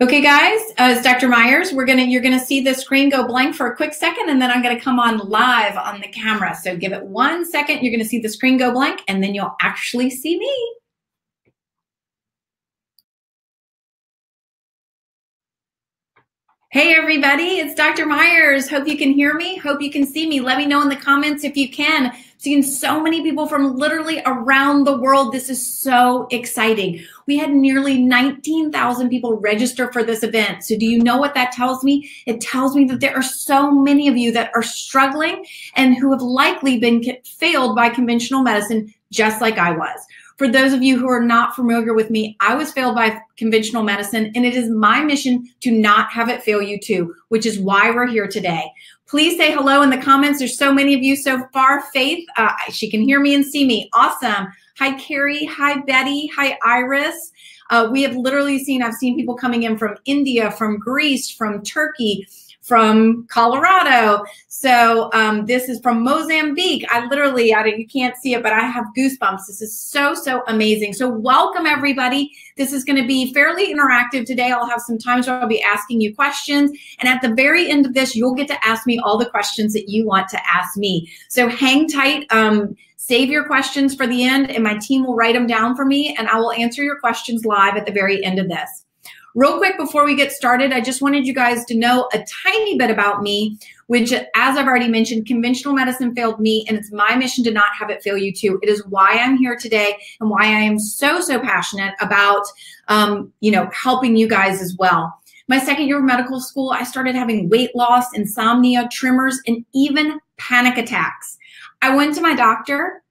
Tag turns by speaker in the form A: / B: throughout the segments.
A: Okay, guys, it's Dr. Myers. You're gonna see the screen go blank for a quick second, and then I'm gonna come on live on the camera. So give it 1 second. You're gonna see the screen go blank, and then you'll actually see me. Hey everybody, it's Dr. Myers. Hope you can hear me. Hope you can see me. Let me know in the comments if you can. Seeing so many people from literally around the world. This is so exciting. We had nearly 19,000 people register for this event. So do you know what that tells me? It tells me that there are so many of you that are struggling and who have likely been failed by conventional medicine, just like I was. For those of you who are not familiar with me, I was failed by conventional medicine, and it is my mission to not have it fail you too, which is why we're here today. Please say hello in the comments. There's so many of you so far. Faith, she can hear me and see me. Awesome. Hi, Carrie. Hi, Betty. Hi, Iris. I've seen people coming in from India, from Greece, from Turkey, from Colorado. So this is from Mozambique. You can't see it, but I have goosebumps. This is so, so amazing. So welcome everybody. This is gonna be fairly interactive today. I'll have some times where I'll be asking you questions. And at the very end of this, you'll get to ask me all the questions that you want to ask me. So hang tight. Save your questions for the end, and my team will write them down for me, and I will answer your questions live at the very end of this. Real quick before we get started, I just wanted you guys to know a tiny bit about me, which, as I've already mentioned, conventional medicine failed me, and it's my mission to not have it fail you too. It is why I'm here today and why I am so, so passionate about, helping you guys as well. My second year of medical school, I started having weight loss, insomnia, tremors, and even panic attacks. I went to my doctor.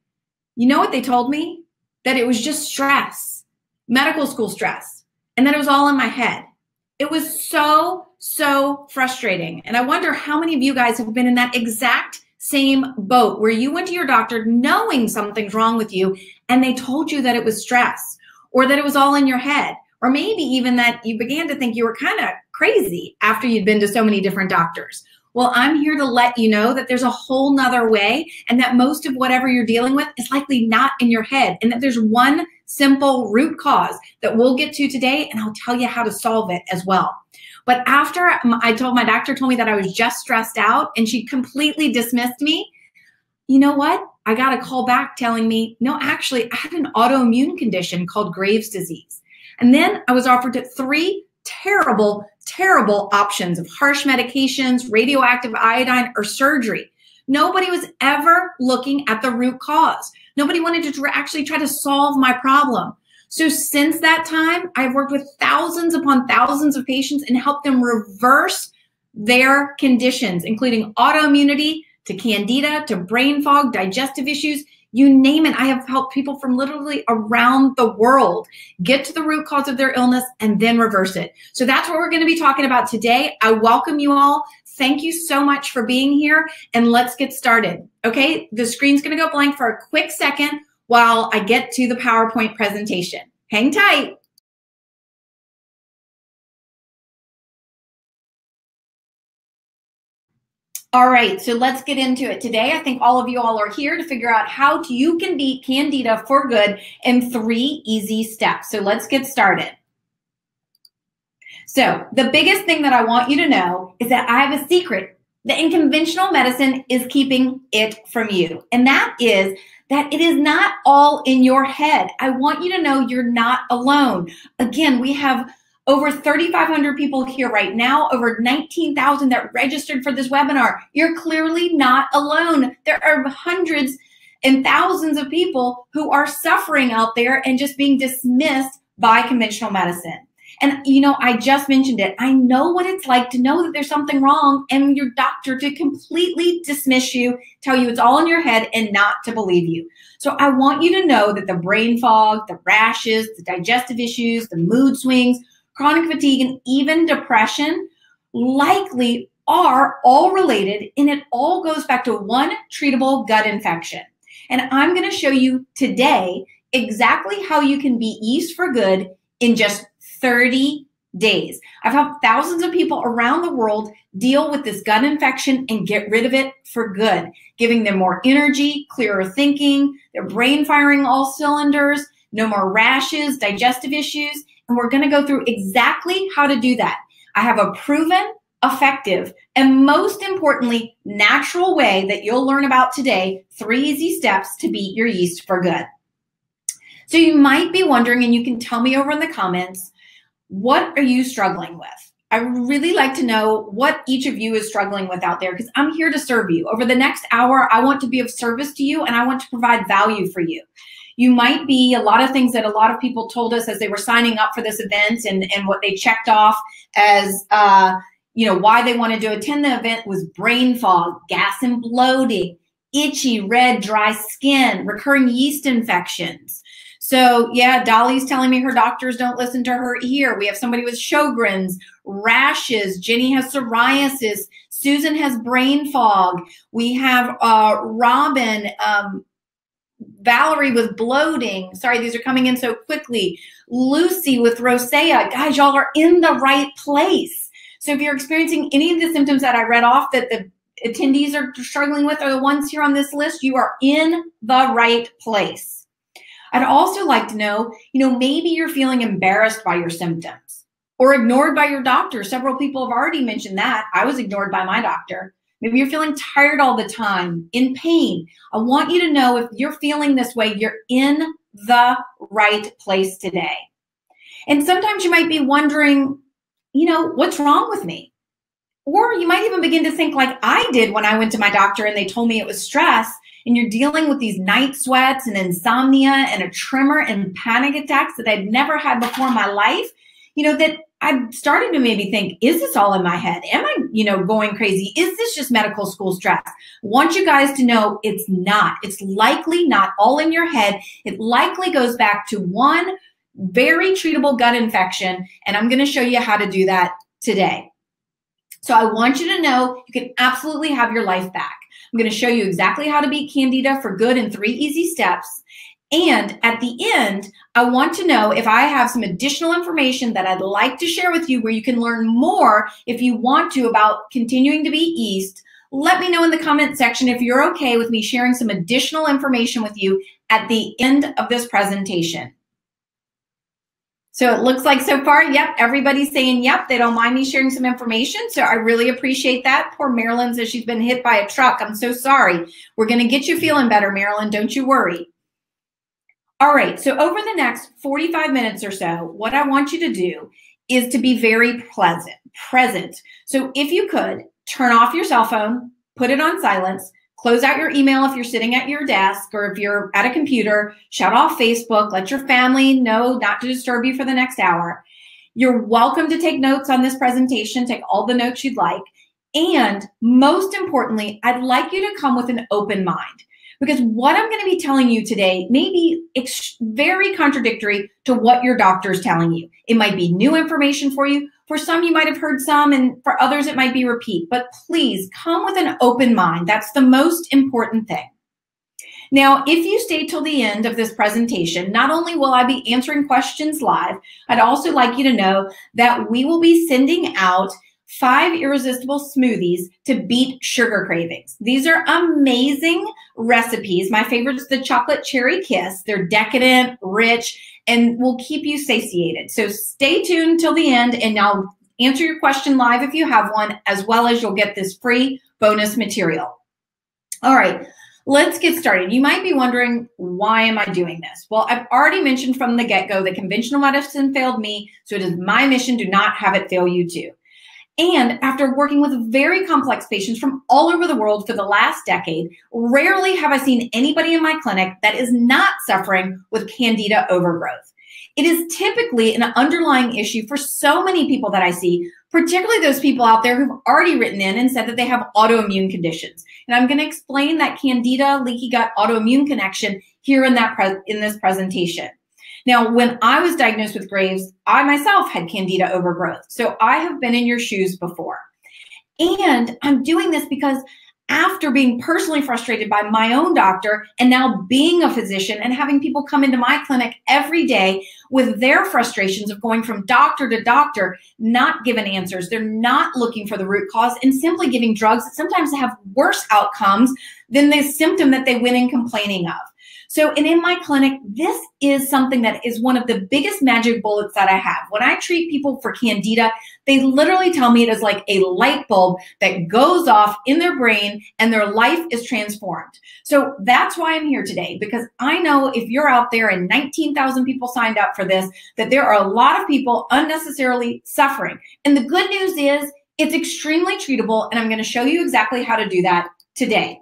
A: You know what they told me? That it was just stress, medical school stress, and that it was all in my head. It was so, so frustrating. And I wonder how many of you guys have been in that exact same boat where you went to your doctor knowing something's wrong with you, and they told you that it was stress, or that it was all in your head, or maybe even that you began to think you were kind of crazy after you'd been to so many different doctors. Well, I'm here to let you know that there's a whole nother way, and that most of whatever you're dealing with is likely not in your head, and that there's one simple root cause that we'll get to today, and I'll tell you how to solve it as well. But after my doctor told me that I was just stressed out and she completely dismissed me, you know what? I got a call back telling me, no, actually, I had an autoimmune condition called Graves' disease. And then I was offered 3 terrible, terrible options of harsh medications, radioactive iodine, or surgery. Nobody was ever looking at the root cause. Nobody wanted to actually try to solve my problem. So since that time, I've worked with thousands upon thousands of patients and helped them reverse their conditions, including autoimmunity, to Candida, to brain fog, digestive issues, you name it. I have helped people from literally around the world get to the root cause of their illness and then reverse it. So that's what we're going to be talking about today. I welcome you all. Thank you so much for being here, and let's get started. Okay, the screen's going to go blank for a quick second while I get to the PowerPoint presentation. Hang tight. All right, so let's get into it today. I think all of you all are here to figure out how you can beat Candida for good in 3 easy steps. So let's get started. So the biggest thing that I want you to know is that I have a secret that in conventional medicine is keeping it from you. And that is that it is not all in your head. I want you to know you're not alone. Again, we have over 3,500 people here right now, over 19,000 that registered for this webinar. You're clearly not alone. There are hundreds and thousands of people who are suffering out there and just being dismissed by conventional medicine. And I just mentioned it. I know what it's like to know that there's something wrong and your doctor to completely dismiss you, tell you it's all in your head and not to believe you. So I want you to know that the brain fog, the rashes, the digestive issues, the mood swings, chronic fatigue, and even depression likely are all related, and it all goes back to one treatable gut infection. And I'm going to show you today exactly how you can be yeast for good in just 30 days. I've helped thousands of people around the world deal with this gut infection and get rid of it for good, giving them more energy, clearer thinking, their brain firing all cylinders, no more rashes, digestive issues. and we're going to go through exactly how to do that. I have a proven, effective, and most importantly, natural way that you'll learn about today, 3 easy steps to beat your yeast for good. So you might be wondering, and you can tell me over in the comments, what are you struggling with? I really like to know what each of you is struggling with out there, because I'm here to serve you. Over the next hour, I want to be of service to you, and I want to provide value for you. You might be a lot of things that a lot of people told us as they were signing up for this event, and what they checked off as why they wanted to attend the event was brain fog, gas and bloating, itchy, red, dry skin, recurring yeast infections. So yeah, Dolly's telling me her doctors don't listen to her here. We have somebody with Sjogren's, rashes. Jenny has psoriasis. Susan has brain fog. We have Robin, Valerie with bloating. Sorry, these are coming in so quickly. Lucy with rosacea. Guys, y'all are in the right place. So if you're experiencing any of the symptoms that I read off that the attendees are struggling with, are the ones here on this list, you are in the right place. I'd also like to know, maybe you're feeling embarrassed by your symptoms or ignored by your doctor. Several people have already mentioned that. I was ignored by my doctor. Maybe you're feeling tired all the time, in pain. I want you to know, if you're feeling this way, you're in the right place today. And sometimes you might be wondering, what's wrong with me? Or you might even begin to think like I did when I went to my doctor and they told me it was stress, and you're dealing with these night sweats and insomnia and a tremor and panic attacks that I'd never had before in my life, that I started to maybe think, is this all in my head? Am I, going crazy? Is this just medical school stress? I want you guys to know it's not. It's likely not all in your head. It likely goes back to one very treatable gut infection, and I'm going to show you how to do that today. So I want you to know you can absolutely have your life back. I'm going to show you exactly how to beat Candida for good in 3 easy steps. And at the end, I want to know if I have some additional information that I'd like to share with you where you can learn more if you want to about continuing to beat yeast. Let me know in the comment section if you're okay with me sharing some additional information with you at the end of this presentation. So it looks like so far, yep, everybody's saying yep, they don't mind me sharing some information. So I really appreciate that. Poor Marilyn says she's been hit by a truck. I'm so sorry. We're going to get you feeling better, Marilyn. Don't you worry. All right, so over the next 45 minutes or so, what I want you to do is to be very present. So if you could, turn off your cell phone, put it on silence, close out your email if you're sitting at your desk, or if you're at a computer, shut off Facebook, let your family know not to disturb you for the next hour. You're welcome to take notes on this presentation, take all the notes you'd like. And most importantly, I'd like you to come with an open mind, because what I'm going to be telling you today may be very contradictory to what your doctor is telling you. It might be new information for you. For some, you might have heard some, and for others, it might be repeat. But please come with an open mind. That's the most important thing. Now, if you stay till the end of this presentation, not only will I be answering questions live, I'd also like you to know that we will be sending out 5 irresistible smoothies to beat sugar cravings. These are amazing recipes. My favorite is the chocolate cherry kiss. They're decadent, rich, and will keep you satiated. So stay tuned till the end, and I'll answer your question live if you have one, as well as you'll get this free bonus material. All right, let's get started. You might be wondering, why am I doing this? Well, I've already mentioned from the get-go that conventional medicine failed me, so it is my mission to not have it fail you too. And after working with very complex patients from all over the world for the last decade, rarely have I seen anybody in my clinic that is not suffering with Candida overgrowth. It is typically an underlying issue for so many people that I see, particularly those people out there who've already written in and said that they have autoimmune conditions. And I'm going to explain that Candida leaky gut autoimmune connection here in this presentation. Now, when I was diagnosed with Graves, I myself had Candida overgrowth. So I have been in your shoes before. And I'm doing this because after being personally frustrated by my own doctor and now being a physician and having people come into my clinic every day with their frustrations of going from doctor to doctor, not given answers. They're not looking for the root cause and simply giving drugs that sometimes have worse outcomes than the symptom that they went in complaining of. So, and in my clinic, this is something that is one of the biggest magic bullets that I have. When I treat people for Candida, they literally tell me it is like a light bulb that goes off in their brain and their life is transformed. So that's why I'm here today, because I know if you're out there and 19,000 people signed up for this, that there are a lot of people unnecessarily suffering. And the good news is it's extremely treatable, and I'm going to show you exactly how to do that today.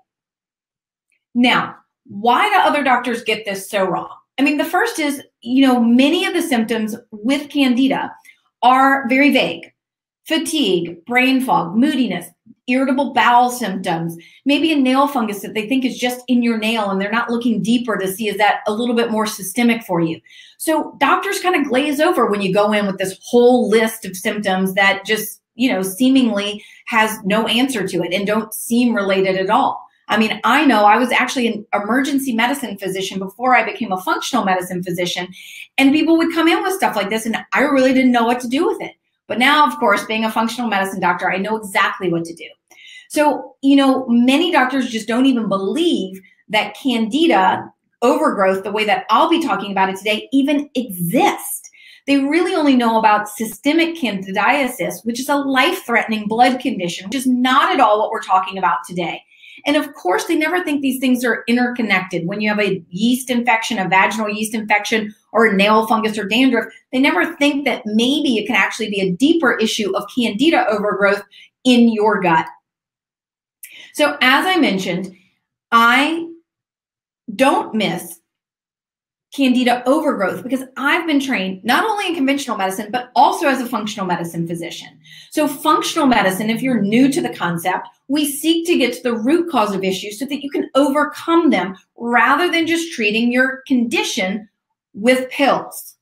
A: Now, why do other doctors get this so wrong? I mean, the first is, many of the symptoms with Candida are very vague. Fatigue, brain fog, moodiness, irritable bowel symptoms, maybe a nail fungus that they think is just in your nail and they're not looking deeper to see is that a little bit more systemic for you. So doctors kind of glaze over when you go in with this whole list of symptoms that just, seemingly has no answer to it and don't seem related at all. I mean, I know I was actually an emergency medicine physician before I became a functional medicine physician, and people would come in with stuff like this, and I really didn't know what to do with it. But now, of course, being a functional medicine doctor, I know exactly what to do. So, many doctors just don't even believe that Candida overgrowth, the way that I'll be talking about it today, even exists. They really only know about systemic candidiasis, which is a life-threatening blood condition, which is not at all what we're talking about today. And of course, they never think these things are interconnected. When you have a yeast infection, a vaginal yeast infection, or a nail fungus or dandruff, they never think that maybe it can actually be a deeper issue of Candida overgrowth in your gut. So as I mentioned, I don't miss Candida overgrowth because I've been trained not only in conventional medicine, but also as a functional medicine physician. So functional medicine, if you're new to the concept, we seek to get to the root cause of issues so that you can overcome them rather than just treating your condition with pills.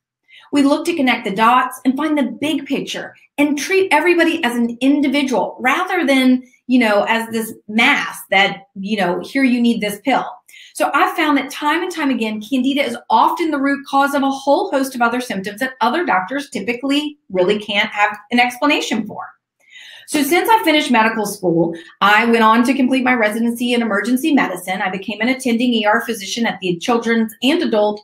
A: We look to connect the dots and find the big picture and treat everybody as an individual rather than, as this mass that, here you need this pill. So I've found that time and time again, Candida is often the root cause of a whole host of other symptoms that other doctors typically really can't have an explanation for. So since I finished medical school, I went on to complete my residency in emergency medicine. I became an attending ER physician at the Children's and Adult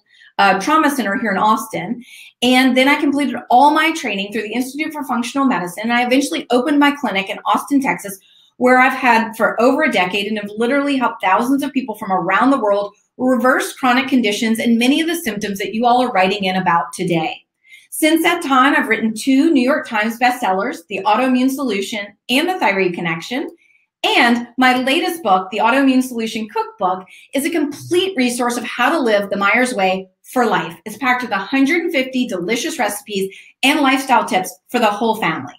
A: Trauma Center here in Austin. And then I completed all my training through the Institute for Functional Medicine. And I eventually opened my clinic in Austin, Texas, where I've had for over a decade and have literally helped thousands of people from around the world reverse chronic conditions and many of the symptoms that you all are writing in about today. Since that time, I've written 2 New York Times bestsellers, The Autoimmune Solution and The Thyroid Connection. And my latest book, The Autoimmune Solution Cookbook, is a complete resource of how to live the Myers Way for life. It's packed with 150 delicious recipes and lifestyle tips for the whole family.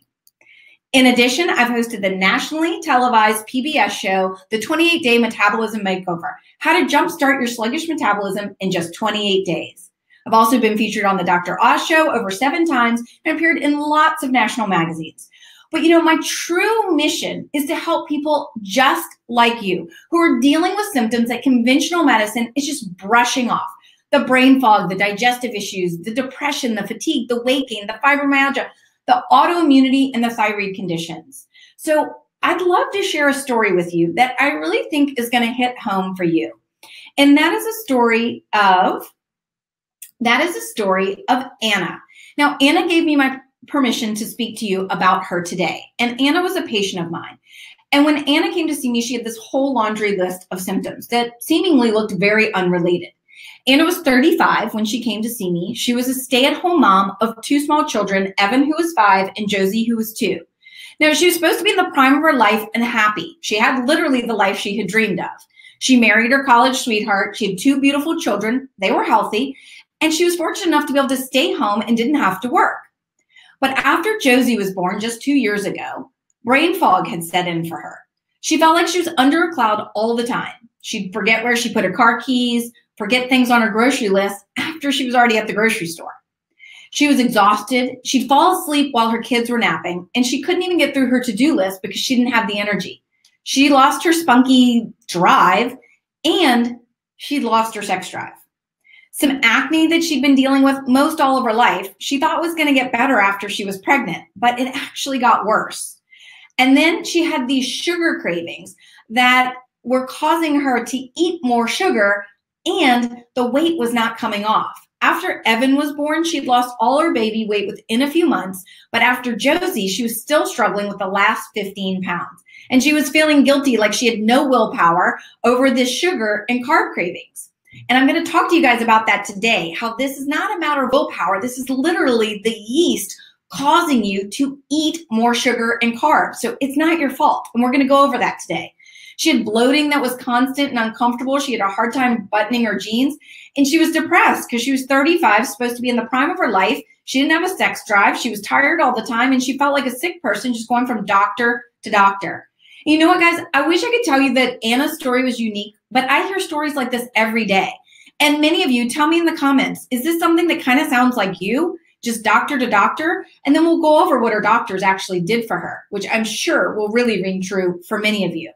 A: In addition, I've hosted the nationally televised PBS show, The 28-Day Metabolism Makeover, How to Jumpstart Your Sluggish Metabolism in Just 28 Days. I've also been featured on the Dr. Oz Show over 7 times and appeared in lots of national magazines. But my true mission is to help people just like you who are dealing with symptoms that conventional medicine is just brushing off. The brain fog, the digestive issues, the depression, the fatigue, the weight gain, the fibromyalgia, the autoimmunity, and the thyroid conditions. So I'd love to share a story with you that I really think is going to hit home for you. And that is a story of Anna. Now, Anna gave me my permission to speak to you about her today. And Anna was a patient of mine. And when Anna came to see me, she had this whole laundry list of symptoms that seemingly looked very unrelated. Anna was 35 when she came to see me. She was a stay-at-home mom of 2 small children, Evan, who was 5, and Josie, who was 2. Now, she was supposed to be in the prime of her life and happy. She had literally the life she had dreamed of. She married her college sweetheart. She had 2 beautiful children. They were healthy. And she was fortunate enough to be able to stay home and didn't have to work. But after Josie was born just 2 years ago, brain fog had set in for her. She felt like she was under a cloud all the time. She'd forget where she put her car keys, forget things on her grocery list after she was already at the grocery store. She was exhausted. She'd fall asleep while her kids were napping, and she couldn't even get through her to-do list because she didn't have the energy. She lost her spunky drive, and she'd lost her sex drive. Some acne that she'd been dealing with most all of her life, she thought was going to get better after she was pregnant, but it actually got worse. And then she had these sugar cravings that were causing her to eat more sugar and the weight was not coming off. After Evan was born, she'd lost all her baby weight within a few months, but after Josie, she was still struggling with the last 15 pounds. And she was feeling guilty, like she had no willpower over this sugar and carb cravings. And I'm going to talk to you guys about that today, how this is not a matter of willpower. This is literally the yeast causing you to eat more sugar and carbs. So it's not your fault. And we're going to go over that today. She had bloating that was constant and uncomfortable. She had a hard time buttoning her jeans. And she was depressed because she was 35, supposed to be in the prime of her life. She didn't have a sex drive. She was tired all the time. And she felt like a sick person just going from doctor to doctor. And you know what, guys? I wish I could tell you that Anna's story was unique, but I hear stories like this every day. And many of you, tell me in the comments, is this something that kind of sounds like you? Just doctor to doctor? And then we'll go over what her doctors actually did for her, which I'm sure will really ring true for many of you.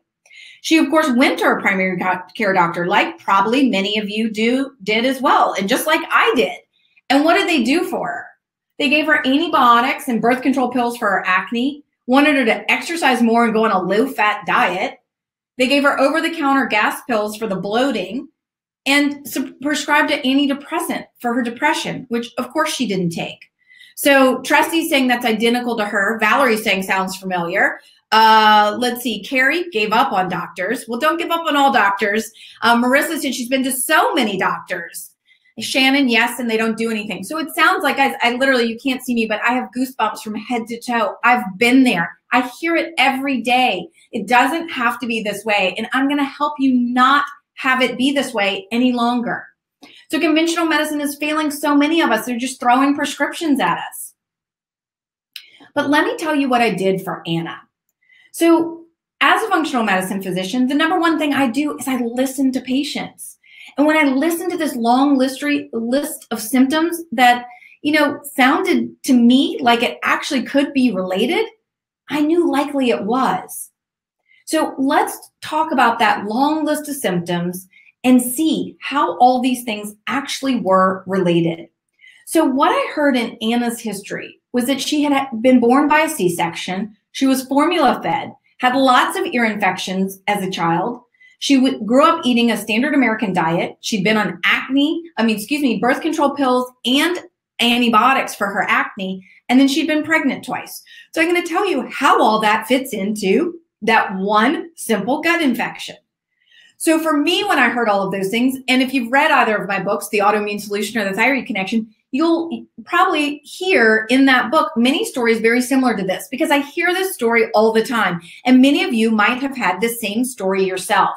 A: She, of course, went to her primary care doctor, like probably many of you did as well, and just like I did. And what did they do for her? They gave her antibiotics and birth control pills for her acne, wanted her to exercise more and go on a low-fat diet. They gave her over-the-counter gas pills for the bloating and prescribed an antidepressant for her depression, which, of course, she didn't take. So Trusty's saying that's identical to her. Valerie's saying sounds familiar. Let's see, Carrie gave up on doctors. Well, don't give up on all doctors. Marissa said she's been to so many doctors. Shannon, yes, and they don't do anything. So it sounds like, guys, I literally, you can't see me, but I have goosebumps from head to toe. I've been there. I hear it every day. It doesn't have to be this way. And I'm going to help you not have it be this way any longer. So conventional medicine is failing so many of us. They're just throwing prescriptions at us. But let me tell you what I did for Anna. So as a functional medicine physician, the number one thing I do is I listen to patients. And when I listened to this long list of symptoms that, sounded to me like it actually could be related, I knew likely it was. So let's talk about that long list of symptoms and see how all these things actually were related. So what I heard in Anna's history was that she had been born by a C-section. She was formula fed, had lots of ear infections as a child. She grew up eating a standard American diet. She'd been on birth control pills and antibiotics for her acne. And then she'd been pregnant twice. So I'm going to tell you how all that fits into that one simple gut infection. So for me, when I heard all of those things, and if you've read either of my books, The Autoimmune Solution or The Thyroid Connection, you'll probably hear in that book many stories very similar to this, because I hear this story all the time. And many of you might have had the same story yourself.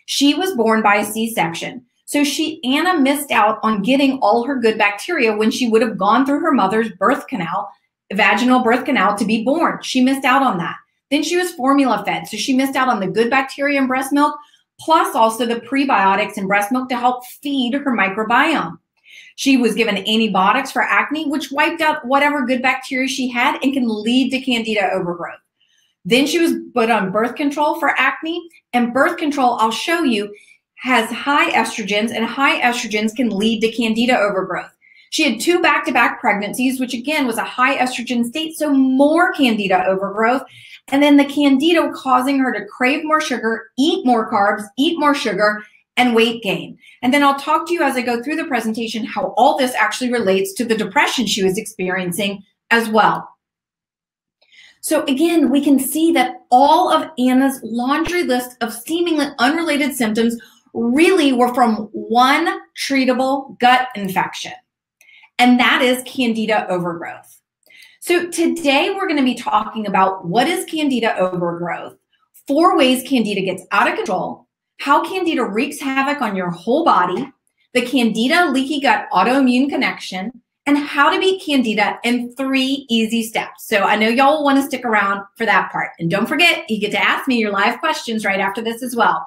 A: She was born by a C-section. So Anna missed out on getting all her good bacteria when she would have gone through her mother's birth canal, vaginal birth canal, to be born. She missed out on that. Then she was formula fed. So she missed out on the good bacteria in breast milk, plus also the prebiotics in breast milk to help feed her microbiome. She was given antibiotics for acne, which wiped out whatever good bacteria she had and can lead to Candida overgrowth. Then she was put on birth control for acne, and birth control, I'll show you, has high estrogens, and high estrogens can lead to Candida overgrowth. She had 2 back-to-back pregnancies, which again was a high estrogen state, so more Candida overgrowth. And then the Candida causing her to crave more sugar, eat more carbs, eat more sugar, and weight gain. And then I'll talk to you as I go through the presentation how all this actually relates to the depression she was experiencing as well. So again, we can see that all of Anna's laundry list of seemingly unrelated symptoms really were from one treatable gut infection, and that is Candida overgrowth. So today we're going to be talking about what is Candida overgrowth, 4 ways Candida gets out of control, how Candida wreaks havoc on your whole body, the Candida leaky gut autoimmune connection, and how to beat Candida in 3 easy steps. So I know y'all will want to stick around for that part. And don't forget, you get to ask me your live questions right after this as well.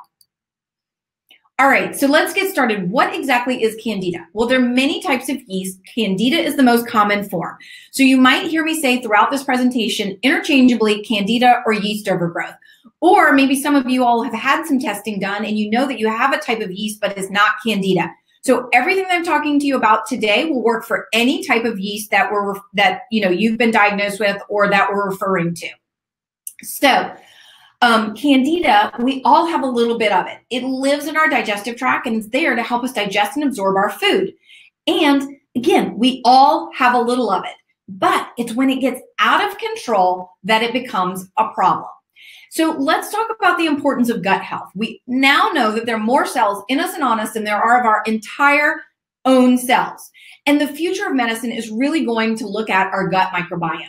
A: All right, so let's get started. What exactly is Candida? Well, there are many types of yeast. Candida is the most common form. So you might hear me say throughout this presentation, interchangeably, Candida or yeast overgrowth. Or maybe some of you all have had some testing done and you know that you have a type of yeast, but it's not Candida. So everything that I'm talking to you about today will work for any type of yeast that you've been diagnosed with or that we're referring to. So Candida, we all have a little bit of it. It lives in our digestive tract and it's there to help us digest and absorb our food. And again, we all have a little of it, but it's when it gets out of control that it becomes a problem. So let's talk about the importance of gut health. We now know that there are more cells in us and on us than there are of our entire own cells. And the future of medicine is really going to look at our gut microbiome.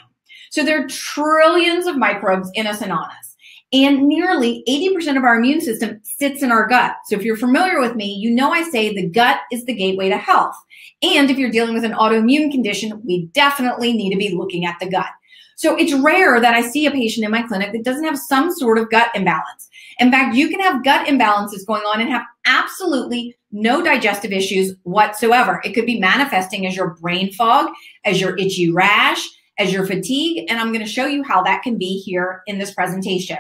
A: So there are trillions of microbes in us and on us. And nearly 80% of our immune system sits in our gut. So if you're familiar with me, you know I say the gut is the gateway to health. And if you're dealing with an autoimmune condition, we definitely need to be looking at the gut. So it's rare that I see a patient in my clinic that doesn't have some sort of gut imbalance. In fact, you can have gut imbalances going on and have absolutely no digestive issues whatsoever. It could be manifesting as your brain fog, as your itchy rash, as your fatigue, and I'm going to show you how that can be here in this presentation.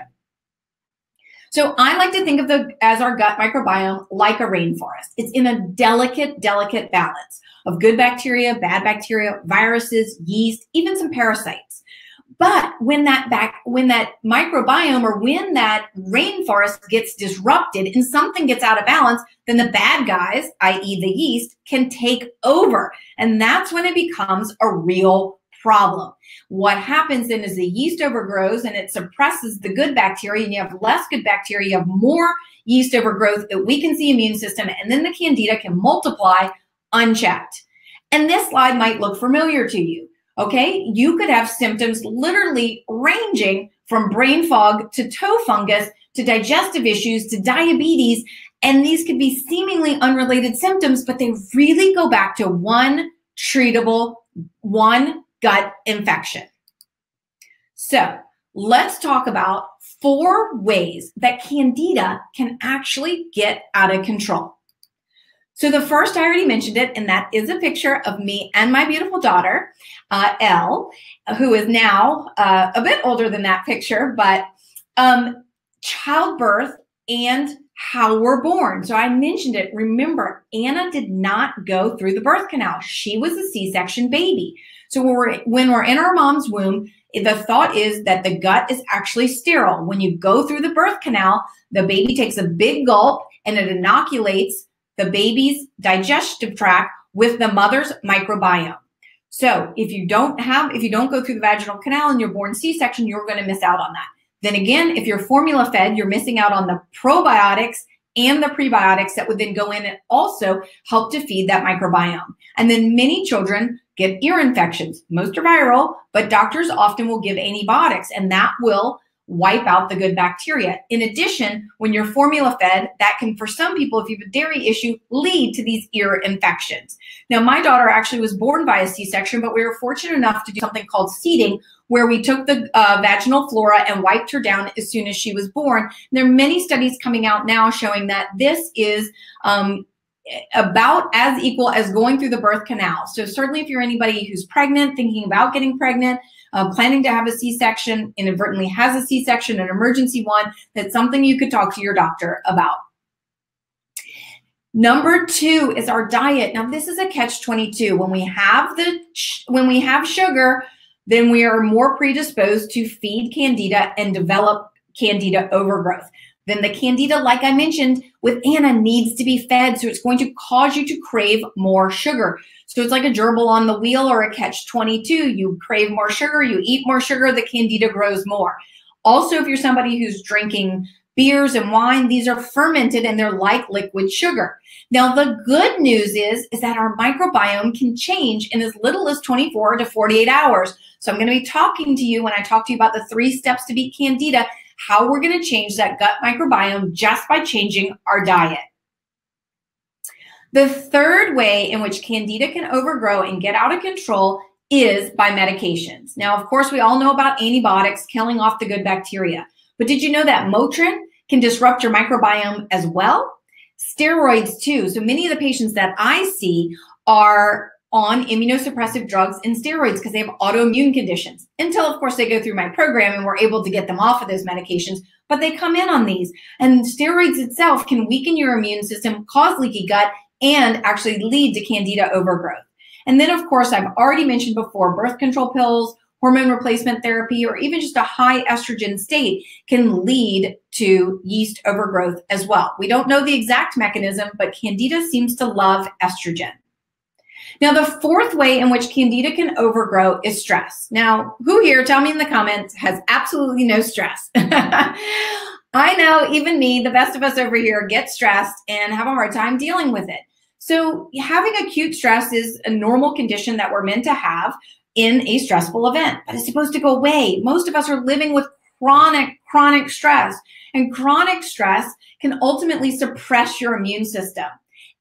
A: So I like to think of as our gut microbiome like a rainforest. It's in a delicate balance of good bacteria, bad bacteria, viruses, yeast, even some parasites. But when that microbiome or when that rainforest gets disrupted and something gets out of balance, then the bad guys, i.e. the yeast, can take over. And that's when it becomes a real problem. What happens then is the yeast overgrows and it suppresses the good bacteria, and you have less good bacteria, you have more yeast overgrowth. It weakens the immune system, and then the Candida can multiply unchecked. And this slide might look familiar to you. Okay, you could have symptoms literally ranging from brain fog to toe fungus to digestive issues to diabetes, and these could be seemingly unrelated symptoms, but they really go back to one treatable, one gut infection. So let's talk about 4 ways that Candida can actually get out of control. So the first, I already mentioned it, and that is a picture of me and my beautiful daughter, Elle, who is now a bit older than that picture, but childbirth and how we're born. So I mentioned it. Remember, Anna did not go through the birth canal. She was a C-section baby. So when we're in our mom's womb, the thought is that the gut is actually sterile. When you go through the birth canal, the baby takes a big gulp and it inoculates the baby's digestive tract with the mother's microbiome. So if you don't go through the vaginal canal and you're born C-section, you're going to miss out on that. Then again, if you're formula fed, you're missing out on the probiotics and the prebiotics that would then go in and also help to feed that microbiome. And then many children get ear infections. Most are viral, but doctors often will give antibiotics, and that will wipe out the good bacteria. In addition, when you're formula fed, that can, for some people, if you have a dairy issue, lead to these ear infections. Now, my daughter actually was born by a C-section, but we were fortunate enough to do something called seeding, where we took the vaginal flora and wiped her down as soon as she was born. And there are many studies coming out now showing that this is about as equal as going through the birth canal. So certainly if you're anybody who's pregnant, thinking about getting pregnant, planning to have a C-section, inadvertently has a C-section, an emergency one, that's something you could talk to your doctor about. Number 2 is our diet. Now this is a catch-22. When we have sugar, then we are more predisposed to feed Candida and develop Candida overgrowth. Then the Candida, like I mentioned with Anna, needs to be fed. So it's going to cause you to crave more sugar. So it's like a gerbil on the wheel or a catch-22. You crave more sugar, you eat more sugar, the Candida grows more. Also, if you're somebody who's drinking beers and wine, these are fermented and they're like liquid sugar. Now, the good news is that our microbiome can change in as little as 24 to 48 hours. So I'm going to be talking to you when I talk to you about the 3 steps to beat Candida, how we're going to change that gut microbiome just by changing our diet. The third way in which Candida can overgrow and get out of control is by medications. Now, of course, we all know about antibiotics killing off the good bacteria. But did you know that Motrin can disrupt your microbiome as well? Steroids too. So many of the patients that I see are on immunosuppressive drugs and steroids because they have autoimmune conditions, until of course they go through my program and we're able to get them off of those medications, but they come in on these. And steroids itself can weaken your immune system, cause leaky gut, and actually lead to Candida overgrowth. And then of course, I've already mentioned before, birth control pills, hormone replacement therapy, or even just a high estrogen state can lead to yeast overgrowth as well. We don't know the exact mechanism, but Candida seems to love estrogen. Now, the fourth way in which Candida can overgrow is stress. Now, who here, tell me in the comments, has absolutely no stress? I know, even me, the best of us over here, get stressed and have a hard time dealing with it. So having acute stress is a normal condition that we're meant to have in a stressful event, but it's supposed to go away. Most of us are living with chronic stress, and chronic stress can ultimately suppress your immune system.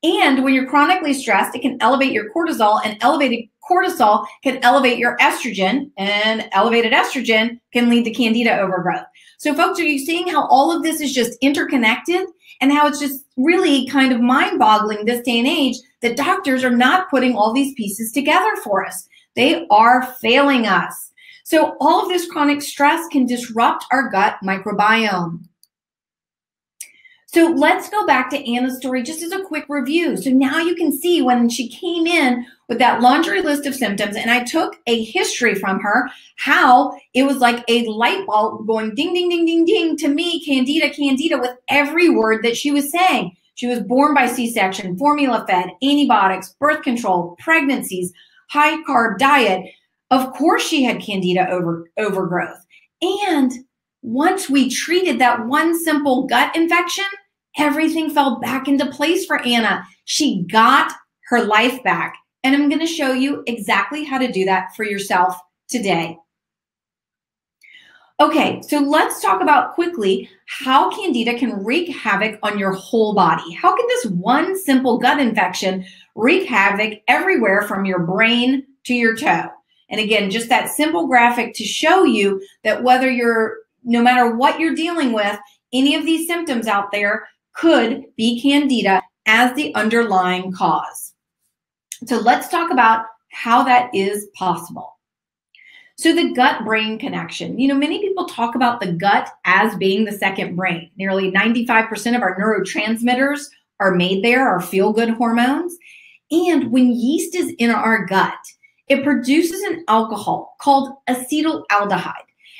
A: And when you're chronically stressed, it can elevate your cortisol, and elevated cortisol can elevate your estrogen, and elevated estrogen can lead to Candida overgrowth. So folks, are you seeing how all of this is just interconnected, and how it's just really kind of mind-boggling this day and age that doctors are not putting all these pieces together for us? They are failing us. So all of this chronic stress can disrupt our gut microbiome. So let's go back to Anna's story just as a quick review. So now you can see when she came in with that laundry list of symptoms, and I took a history from her, how it was like a light bulb going ding, ding, ding, ding, ding to me, Candida, Candida, with every word that she was saying. She was born by C-section, formula fed, antibiotics, birth control, pregnancies, high carb diet. Of course she had Candida overgrowth. And once we treated that one simple gut infection, everything fell back into place for Anna. She got her life back. And I'm going to show you exactly how to do that for yourself today. Okay, so let's talk about quickly how Candida can wreak havoc on your whole body. How can this one simple gut infection wreak havoc everywhere from your brain to your toe? And again, just that simple graphic to show you that no matter what you're dealing with, any of these symptoms out there could be Candida as the underlying cause. So let's talk about how that is possible. So the gut-brain connection. Many people talk about the gut as being the second brain. Nearly 95% of our neurotransmitters are made there, our feel-good hormones. And when yeast is in our gut, it produces an alcohol called acetaldehyde.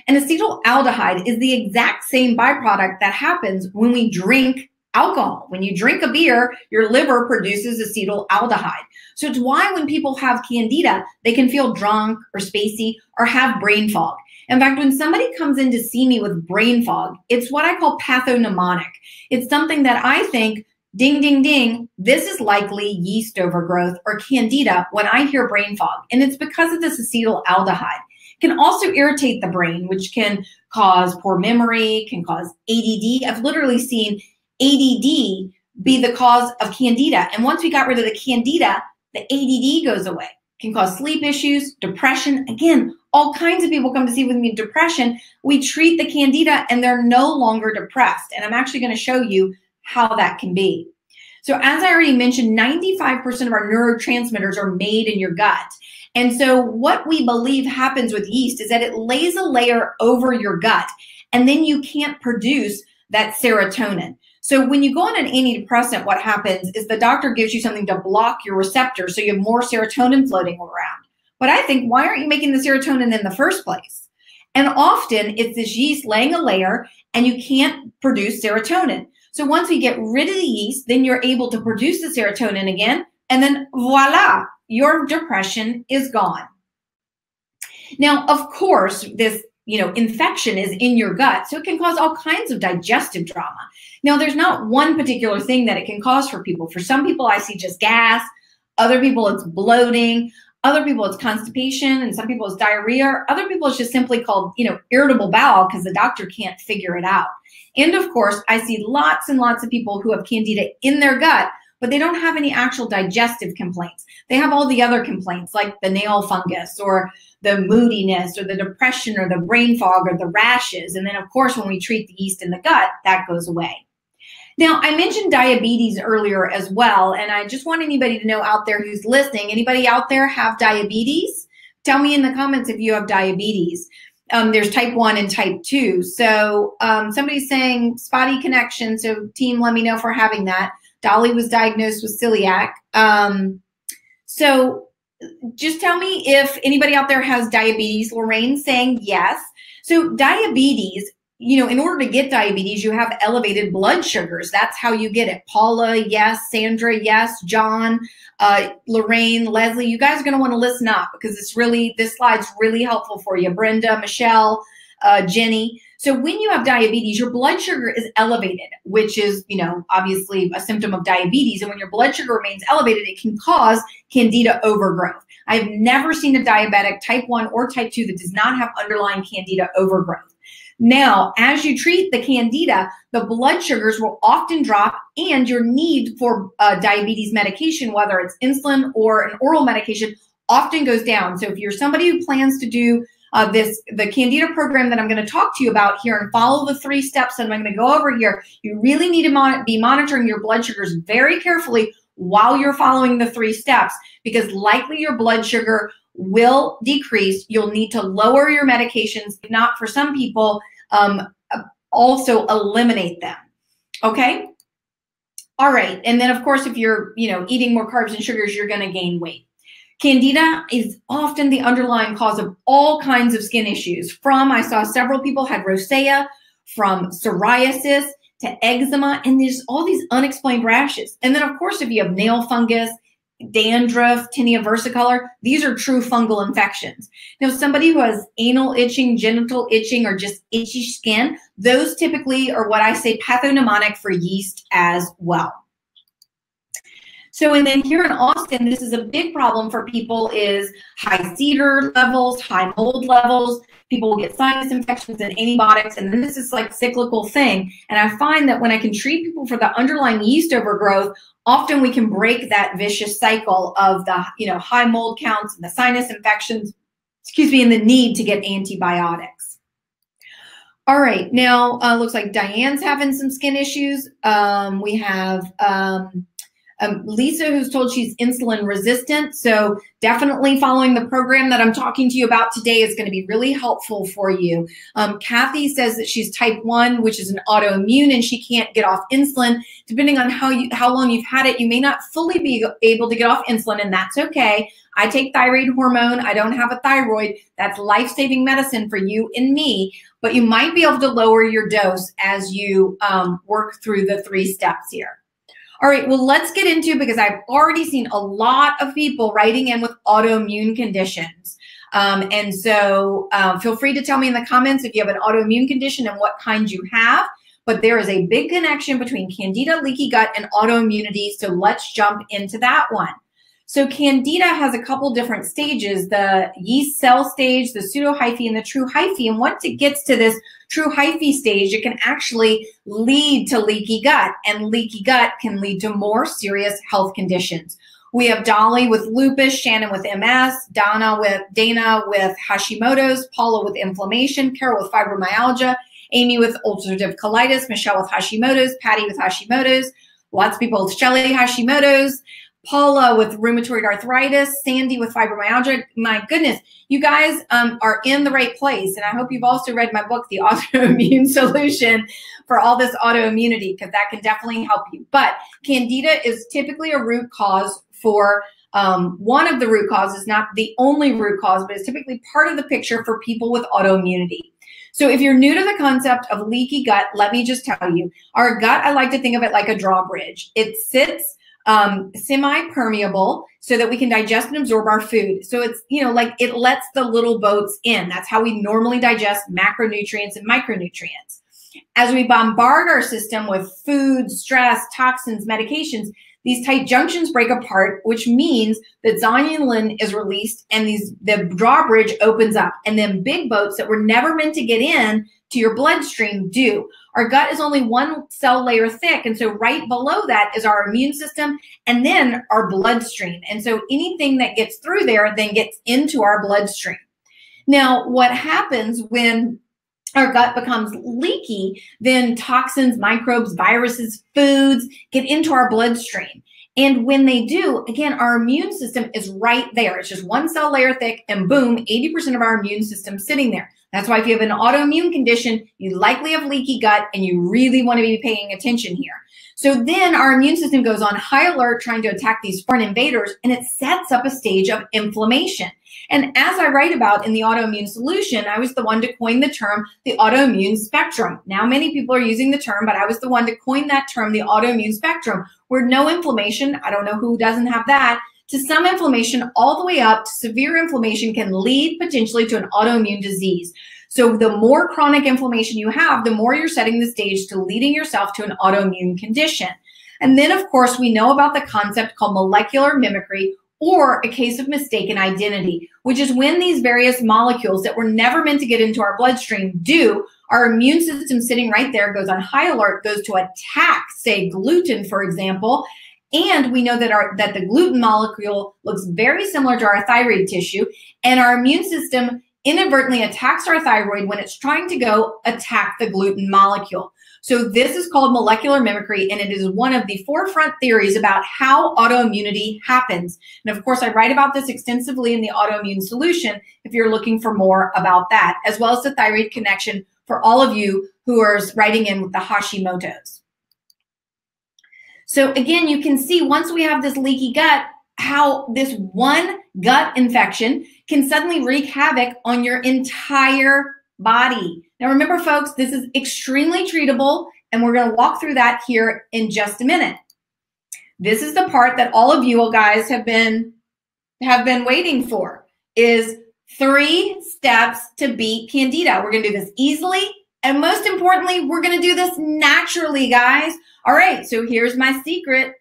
A: And acetaldehyde is the exact same byproduct that happens when we drink alcohol. When you drink a beer, your liver produces acetaldehyde. So it's why when people have Candida, they can feel drunk or spacey or have brain fog. In fact, when somebody comes in to see me with brain fog, it's what I call pathognomonic. It's something that I think, ding, ding, ding, this is likely yeast overgrowth or Candida when I hear brain fog. And it's because of this acetaldehyde. It can also irritate the brain, which can cause poor memory, can cause ADD. I've literally seen ADD be the cause of Candida. And once we got rid of the Candida, the ADD goes away. It can cause sleep issues, depression. Again, all kinds of people come to see with me depression. We treat the Candida and they're no longer depressed. And I'm actually going to show you how that can be. So as I already mentioned, 95% of our neurotransmitters are made in your gut. And so what we believe happens with yeast is that it lays a layer over your gut, and then you can't produce that serotonin. So when you go on an antidepressant, what happens is the doctor gives you something to block your receptors so you have more serotonin floating around. But I think, why aren't you making the serotonin in the first place? And often it's this yeast laying a layer and you can't produce serotonin. So once we get rid of the yeast, then you're able to produce the serotonin again, and then voila, your depression is gone. Now, of course, this infection is in your gut, so it can cause all kinds of digestive drama. Now, there's not one particular thing that it can cause for people. For some people, I see just gas. Other people, it's bloating. Other people, it's constipation. And some people, it's diarrhea. Other people, it's just simply called, irritable bowel because the doctor can't figure it out. And of course, I see lots and lots of people who have Candida in their gut, but they don't have any actual digestive complaints. They have all the other complaints like the nail fungus or the moodiness or the depression or the brain fog or the rashes. And then of course, when we treat the yeast in the gut, that goes away. Now, I mentioned diabetes earlier as well, and I just want anybody to know out there who's listening, anybody out there have diabetes? Tell me in the comments if you have diabetes. There's type 1 and type 2. So somebody's saying spotty connection. So team, let me know if we're having that. Dolly was diagnosed with celiac. So just tell me if anybody out there has diabetes. Lorraine's saying yes. So diabetes, you know, in order to get diabetes, you have elevated blood sugars. That's how you get it. Paula, yes. Sandra, yes. John, Lorraine, Leslie, you guys are going to want to listen up because this slide's really helpful for you. Brenda, Michelle, Jenny. So when you have diabetes, your blood sugar is elevated, which is, you know, obviously a symptom of diabetes. And when your blood sugar remains elevated, it can cause Candida overgrowth. I've never seen a diabetic type 1 or type 2 that does not have underlying Candida overgrowth. Now, as you treat the Candida, the blood sugars will often drop and your need for diabetes medication, whether it's insulin or an oral medication, often goes down. So if you're somebody who plans to do the Candida program that I'm going to talk to you about here and follow the 3 steps that I'm going to go over here, you really need to be monitoring your blood sugars very carefully while you're following the 3 steps, because likely your blood sugar will decrease. You'll need to lower your medications. If not, for some people, also eliminate them. Okay? All right. And then, of course, if you're, you know, eating more carbs and sugars, you're going to gain weight. Candida is often the underlying cause of all kinds of skin issues. I saw several people had rosacea, from psoriasis to eczema, and there's all these unexplained rashes. And then, of course, if you have nail fungus, dandruff, tinea versicolor, these are true fungal infections. Now, somebody who has anal itching, genital itching, or just itchy skin, those typically are what I say pathognomonic for yeast as well. So, and then here in Austin, this is a big problem for people is high cedar levels, high mold levels. People will get sinus infections and antibiotics, and then this is like cyclical thing. And I find that when I can treat people for the underlying yeast overgrowth, often we can break that vicious cycle of the, you know, high mold counts and the sinus infections, and the need to get antibiotics. All right, now looks like Diane's having some skin issues. We have Lisa, who's told she's insulin resistant. So definitely following the program that I'm talking to you about today is going to be really helpful for you. Kathy says that she's type 1, which is an autoimmune, and she can't get off insulin. Depending on how long you've had it, you may not fully be able to get off insulin, and that's okay. I take thyroid hormone. I don't have a thyroid. That's life-saving medicine for you and me, but you might be able to lower your dose as you work through the 3 steps here. All right, well, let's get into, because I've already seen a lot of people writing in with autoimmune conditions. And so feel free to tell me in the comments if you have an autoimmune condition and what kind you have. But there is a big connection between Candida, leaky gut, and autoimmunity. So let's jump into that one. So Candida has a couple different stages, the yeast cell stage, the pseudohyphae, and the true hyphae. And once it gets to this true hyphae stage, it can actually lead to leaky gut, and leaky gut can lead to more serious health conditions. We have Dolly with lupus, Shannon with MS, Dana with Hashimoto's, Paula with inflammation, Carol with fibromyalgia, Amy with ulcerative colitis, Michelle with Hashimoto's, Patty with Hashimoto's, lots of people with Shelley Hashimoto's, Paula with rheumatoid arthritis, Sandy with fibromyalgia. My goodness, you guys are in the right place. And I hope you've also read my book, The Autoimmune Solution, for all this autoimmunity, because that can definitely help you. But Candida is typically a root cause for one of the root causes, not the only root cause, but it's typically part of the picture for people with autoimmunity. So if you're new to the concept of leaky gut, let me just tell you, our gut, I like to think of it like a drawbridge. It sits semi-permeable so that we can digest and absorb our food. So it's, you know, like it lets the little boats in. That's how we normally digest macronutrients and micronutrients. As we bombard our system with food, stress, toxins, medications, these tight junctions break apart, which means that zonulin is released and the drawbridge opens up. And then big boats that were never meant to get in to your bloodstream do. Our gut is only 1 cell layer thick. And so right below that is our immune system and then our bloodstream. And so anything that gets through there then gets into our bloodstream. Now, what happens when our gut becomes leaky, then toxins, microbes, viruses, foods get into our bloodstream. And when they do, again, our immune system is right there. It's just 1 cell layer thick and boom, 80% of our immune system sitting there. That's why if you have an autoimmune condition, you likely have leaky gut and you really want to be paying attention here. So then our immune system goes on high alert trying to attack these foreign invaders, and it sets up a stage of inflammation. And as I write about in the autoimmune solution, I was the one to coin the term the autoimmune spectrum. Now many people are using the term, but I was the one to coin that term, the autoimmune spectrum, where no inflammation, I don't know who doesn't have that, to some inflammation all the way up to severe inflammation can lead potentially to an autoimmune disease. So the more chronic inflammation you have, the more you're setting the stage to leading yourself to an autoimmune condition. And then, of course, we know about the concept called molecular mimicry, or a case of mistaken identity, which is when these various molecules that were never meant to get into our bloodstream do, our immune system sitting right there goes on high alert, goes to attack, say, gluten, for example. And we know that that the gluten molecule looks very similar to our thyroid tissue, and our immune system inadvertently attacks our thyroid when it's trying to go attack the gluten molecule. So this is called molecular mimicry, and it is one of the forefront theories about how autoimmunity happens. And of course, I write about this extensively in the autoimmune solution if you're looking for more about that, as well as the thyroid connection for all of you who are writing in with the Hashimoto's. So again, you can see once we have this leaky gut, how this one gut infection can suddenly wreak havoc on your entire body. Now remember, folks, this is extremely treatable, and we're going to walk through that here in just a minute. This is the part that all of you guys have been waiting for, is 3 steps to beat Candida. We're going to do this easily, and most importantly, we're going to do this naturally, guys. All right, so here's my secret.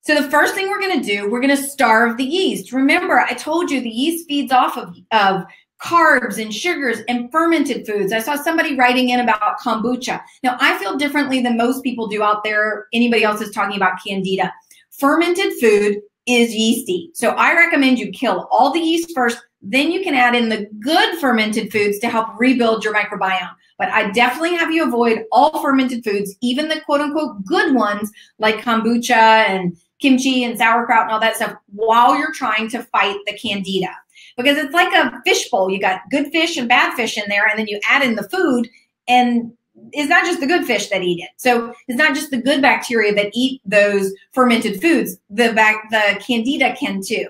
A: So the first thing we're going to do, we're going to starve the yeast. Remember, I told you the yeast feeds off of carbs and sugars and fermented foods. I saw somebody writing in about kombucha. Now, I feel differently than most people do out there. Anybody else is talking about Candida. Fermented food is yeasty. So I recommend you kill all the yeast first, then you can add in the good fermented foods to help rebuild your microbiome. But I definitely have you avoid all fermented foods, even the quote unquote good ones like kombucha and kimchi and sauerkraut and all that stuff, while you're trying to fight the Candida. Because it's like a fishbowl. You got good fish and bad fish in there, and then you add in the food, and it's not just the good fish that eat it. So it's not just the good bacteria that eat those fermented foods. The Candida can too.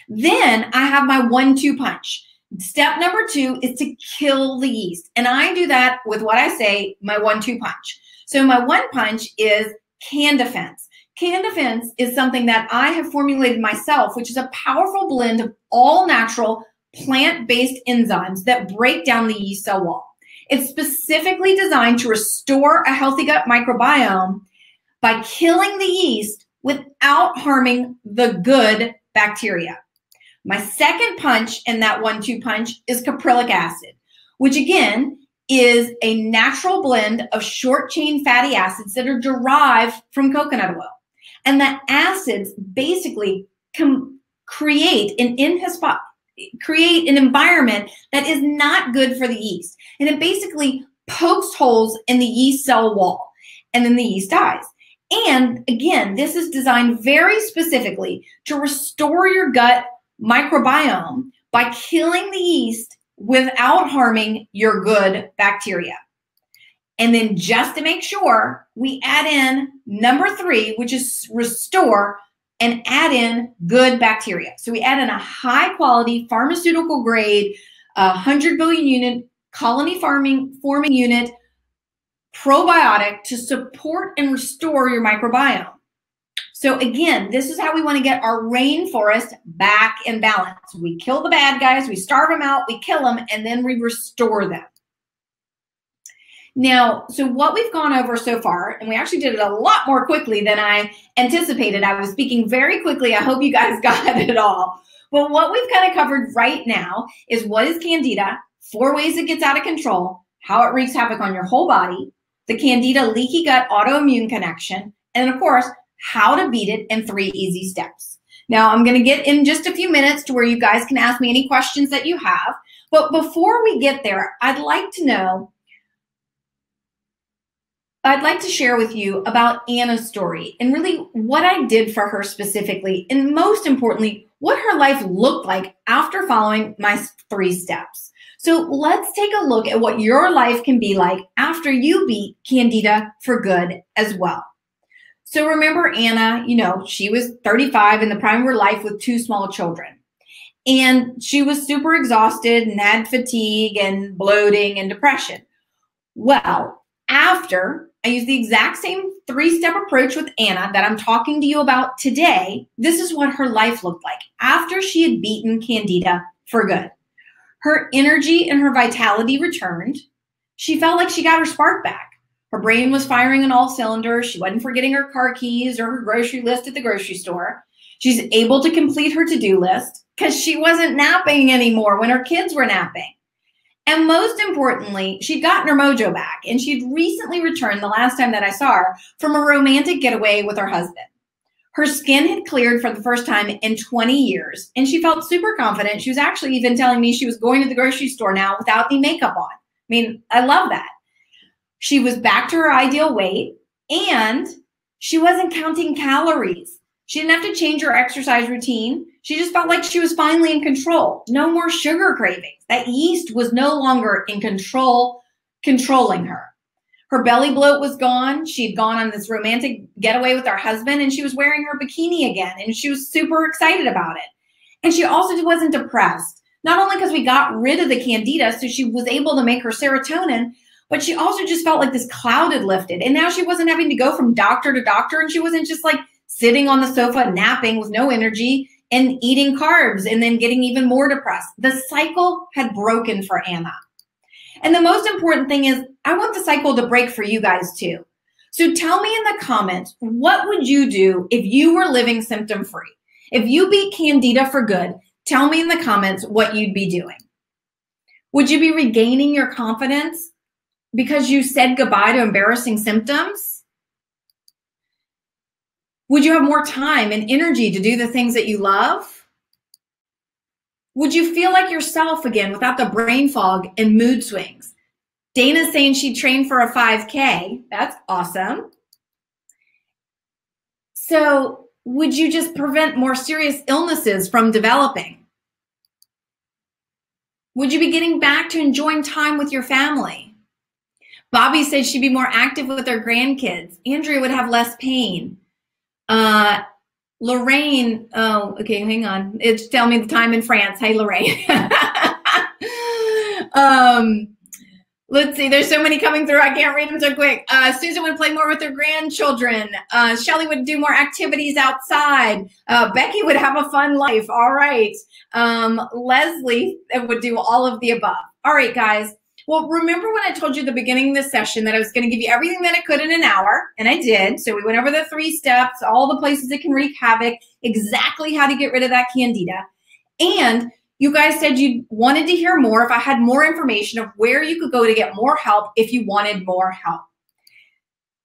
A: Then I have my 1-2 punch. Step number 2 is to kill the yeast. And I do that with what I say, my 1-2 punch. So my 1 punch is CanDefense. CanDefense is something that I have formulated myself, which is a powerful blend of all natural plant-based enzymes that break down the yeast cell wall. It's specifically designed to restore a healthy gut microbiome by killing the yeast without harming the good bacteria. My second punch in that 1-2 punch is caprylic acid, which again is a natural blend of short-chain fatty acids that are derived from coconut oil. And the acids basically create an environment that is not good for the yeast. And it basically pokes holes in the yeast cell wall, and then the yeast dies. And again, this is designed very specifically to restore your gut microbiome by killing the yeast without harming your good bacteria. And then just to make sure, we add in number 3, which is restore, and add in good bacteria. So we add in a high quality pharmaceutical grade, 100 billion unit colony forming unit probiotic to support and restore your microbiome. So again, this is how we want to get our rainforest back in balance. We kill the bad guys, we starve them out, we kill them, and then we restore them. Now, so what we've gone over so far, and we actually did it a lot more quickly than I anticipated. I was speaking very quickly. I hope you guys got it all. But what we've kind of covered right now is what is Candida, 4 ways it gets out of control, how it wreaks havoc on your whole body, the Candida leaky gut autoimmune connection, and of course, how to beat it in 3 easy steps. Now, I'm going to get in just a few minutes to where you guys can ask me any questions that you have. But before we get there, I'd like to share with you about Anna's story and really what I did for her specifically, and most importantly, what her life looked like after following my 3 steps. So let's take a look at what your life can be like after you beat Candida for good as well. So remember Anna, she was 35 in the prime of her life with 2 small children. And she was super exhausted and had fatigue and bloating and depression. Well, after I used the exact same 3-step approach with Anna that I'm talking to you about today, this is what her life looked like after she had beaten Candida for good. Her energy and her vitality returned. She felt like she got her spark back. Her brain was firing on all cylinders. She wasn't forgetting her car keys or her grocery list at the grocery store. She's able to complete her to-do list because she wasn't napping anymore when her kids were napping. And most importantly, she'd gotten her mojo back, and she'd recently returned the last time that I saw her from a romantic getaway with her husband. Her skin had cleared for the first time in 20 years, and she felt super confident. She was actually even telling me she was going to the grocery store now without any makeup on. I mean, I love that. She was back to her ideal weight, and she wasn't counting calories. She didn't have to change her exercise routine. She just felt like she was finally in control. No more sugar cravings. That yeast was no longer in controlling her. Her belly bloat was gone. She'd gone on this romantic getaway with her husband, and she was wearing her bikini again, and she was super excited about it. And she also wasn't depressed, not only because we got rid of the Candida, so she was able to make her serotonin, but she also just felt like this cloud had lifted. And now she wasn't having to go from doctor to doctor, and she wasn't just like sitting on the sofa napping with no energy and eating carbs and then getting even more depressed. The cycle had broken for Anna. And the most important thing is I want the cycle to break for you guys too. So tell me in the comments, what would you do if you were living symptom-free? If you beat Candida for good, tell me in the comments what you'd be doing. Would you be regaining your confidence because you said goodbye to embarrassing symptoms? Would you have more time and energy to do the things that you love? Would you feel like yourself again without the brain fog and mood swings? Dana's saying she trained for a 5K. That's awesome. So would you just prevent more serious illnesses from developing? Would you be getting back to enjoying time with your family? Bobby said she'd be more active with her grandkids. Andrea would have less pain. Lorraine, oh, okay, hang on. It's telling me the time in France. Hey, Lorraine. Let's see. There's so many coming through. I can't read them so quick. Susan would play more with her grandchildren. Shelly would do more activities outside. Becky would have a fun life. All right. Leslie would do all of the above. All right, guys. Well, remember when I told you at the beginning of this session that I was going to give you everything that I could in an hour, and I did. So we went over the 3 steps, all the places it can wreak havoc, exactly how to get rid of that Candida. And you guys said you wanted to hear more if I had more information of where you could go to get more help if you wanted more help.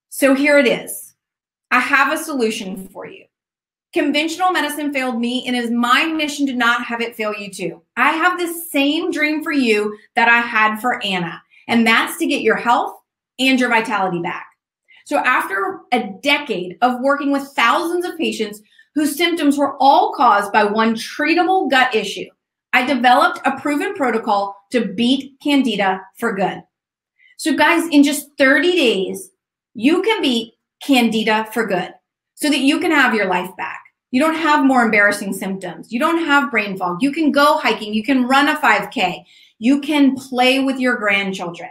A: So here it is. I have a solution for you. Conventional medicine failed me, and it is my mission to not have it fail you too. I have the same dream for you that I had for Anna, and that's to get your health and your vitality back. So after a decade of working with thousands of patients whose symptoms were all caused by one treatable gut issue, I developed a proven protocol to beat Candida for good. So guys, in just 30 days, you can beat Candida for good so that you can have your life back. You don't have more embarrassing symptoms. You don't have brain fog. You can go hiking. You can run a 5K. You can play with your grandchildren.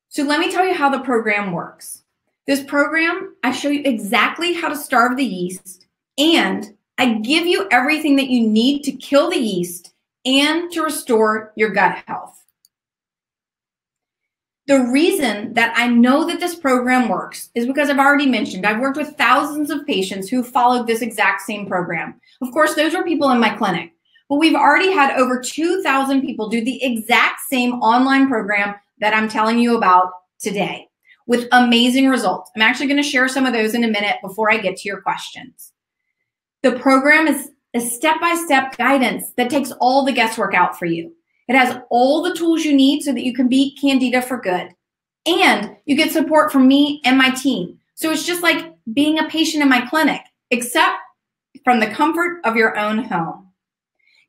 A: So let me tell you how the program works. This program, I show you exactly how to starve the yeast, and I give you everything that you need to kill the yeast and to restore your gut health. The reason that I know that this program works is because I've already mentioned, I've worked with thousands of patients who followed this exact same program. Of course, those were people in my clinic, but we've already had over 2,000 people do the exact same online program that I'm telling you about today with amazing results. I'm actually going to share some of those in a minute before I get to your questions. The program is a step-by-step guidance that takes all the guesswork out for you. It has all the tools you need so that you can beat Candida for good. And you get support from me and my team. So it's just like being a patient in my clinic, except from the comfort of your own home.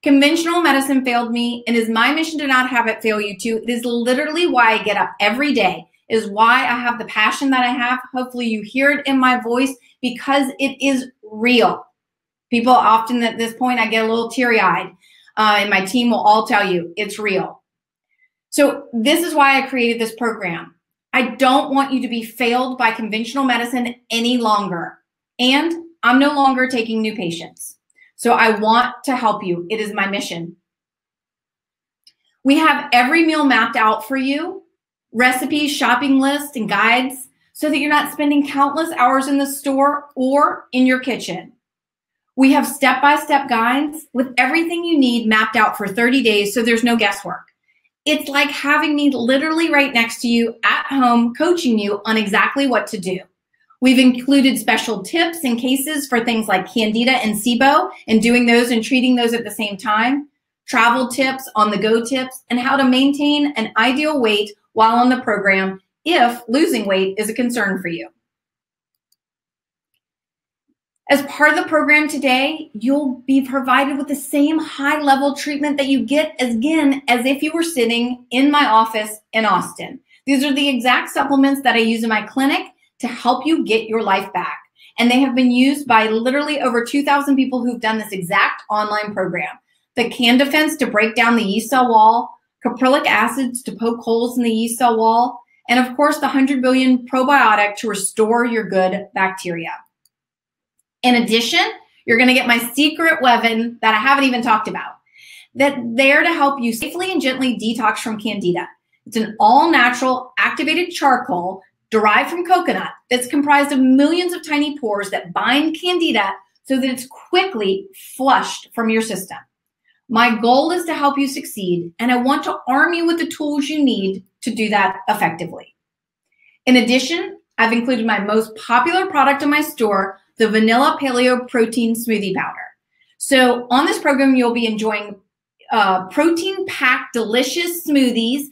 A: Conventional medicine failed me, and it is my mission to not have it fail you too. It is literally why I get up every day. It is why I have the passion that I have. Hopefully you hear it in my voice because it is real. People often at this point, I get a little teary-eyed, and my team will all tell you it's real. So this is why I created this program. I don't want you to be failed by conventional medicine any longer. And I'm no longer taking new patients. So I want to help you. It is my mission. We have every meal mapped out for you, recipes, shopping lists, and guides so that you're not spending countless hours in the store or in your kitchen. We have step-by-step guides with everything you need mapped out for 30 days so there's no guesswork. It's like having me literally right next to you at home coaching you on exactly what to do. We've included special tips and cases for things like Candida and SIBO and doing those and treating those at the same time, travel tips, on-the-go tips, and how to maintain an ideal weight while on the program if losing weight is a concern for you. As part of the program today, you'll be provided with the same high-level treatment that you get as if you were sitting in my office in Austin. These are the exact supplements that I use in my clinic to help you get your life back. And they have been used by literally over 2,000 people who've done this exact online program. The Can Defense to break down the yeast cell wall, caprylic acids to poke holes in the yeast cell wall, and of course the 100 billion probiotic to restore your good bacteria. In addition, you're gonna get my secret weapon that I haven't even talked about, that's there to help you safely and gently detox from Candida. It's an all-natural activated charcoal derived from coconut that's comprised of millions of tiny pores that bind Candida so that it's quickly flushed from your system. My goal is to help you succeed, and I want to arm you with the tools you need to do that effectively. In addition, I've included my most popular product in my store, the Vanilla Paleo Protein Smoothie Powder. So on this program, you'll be enjoying protein-packed, delicious smoothies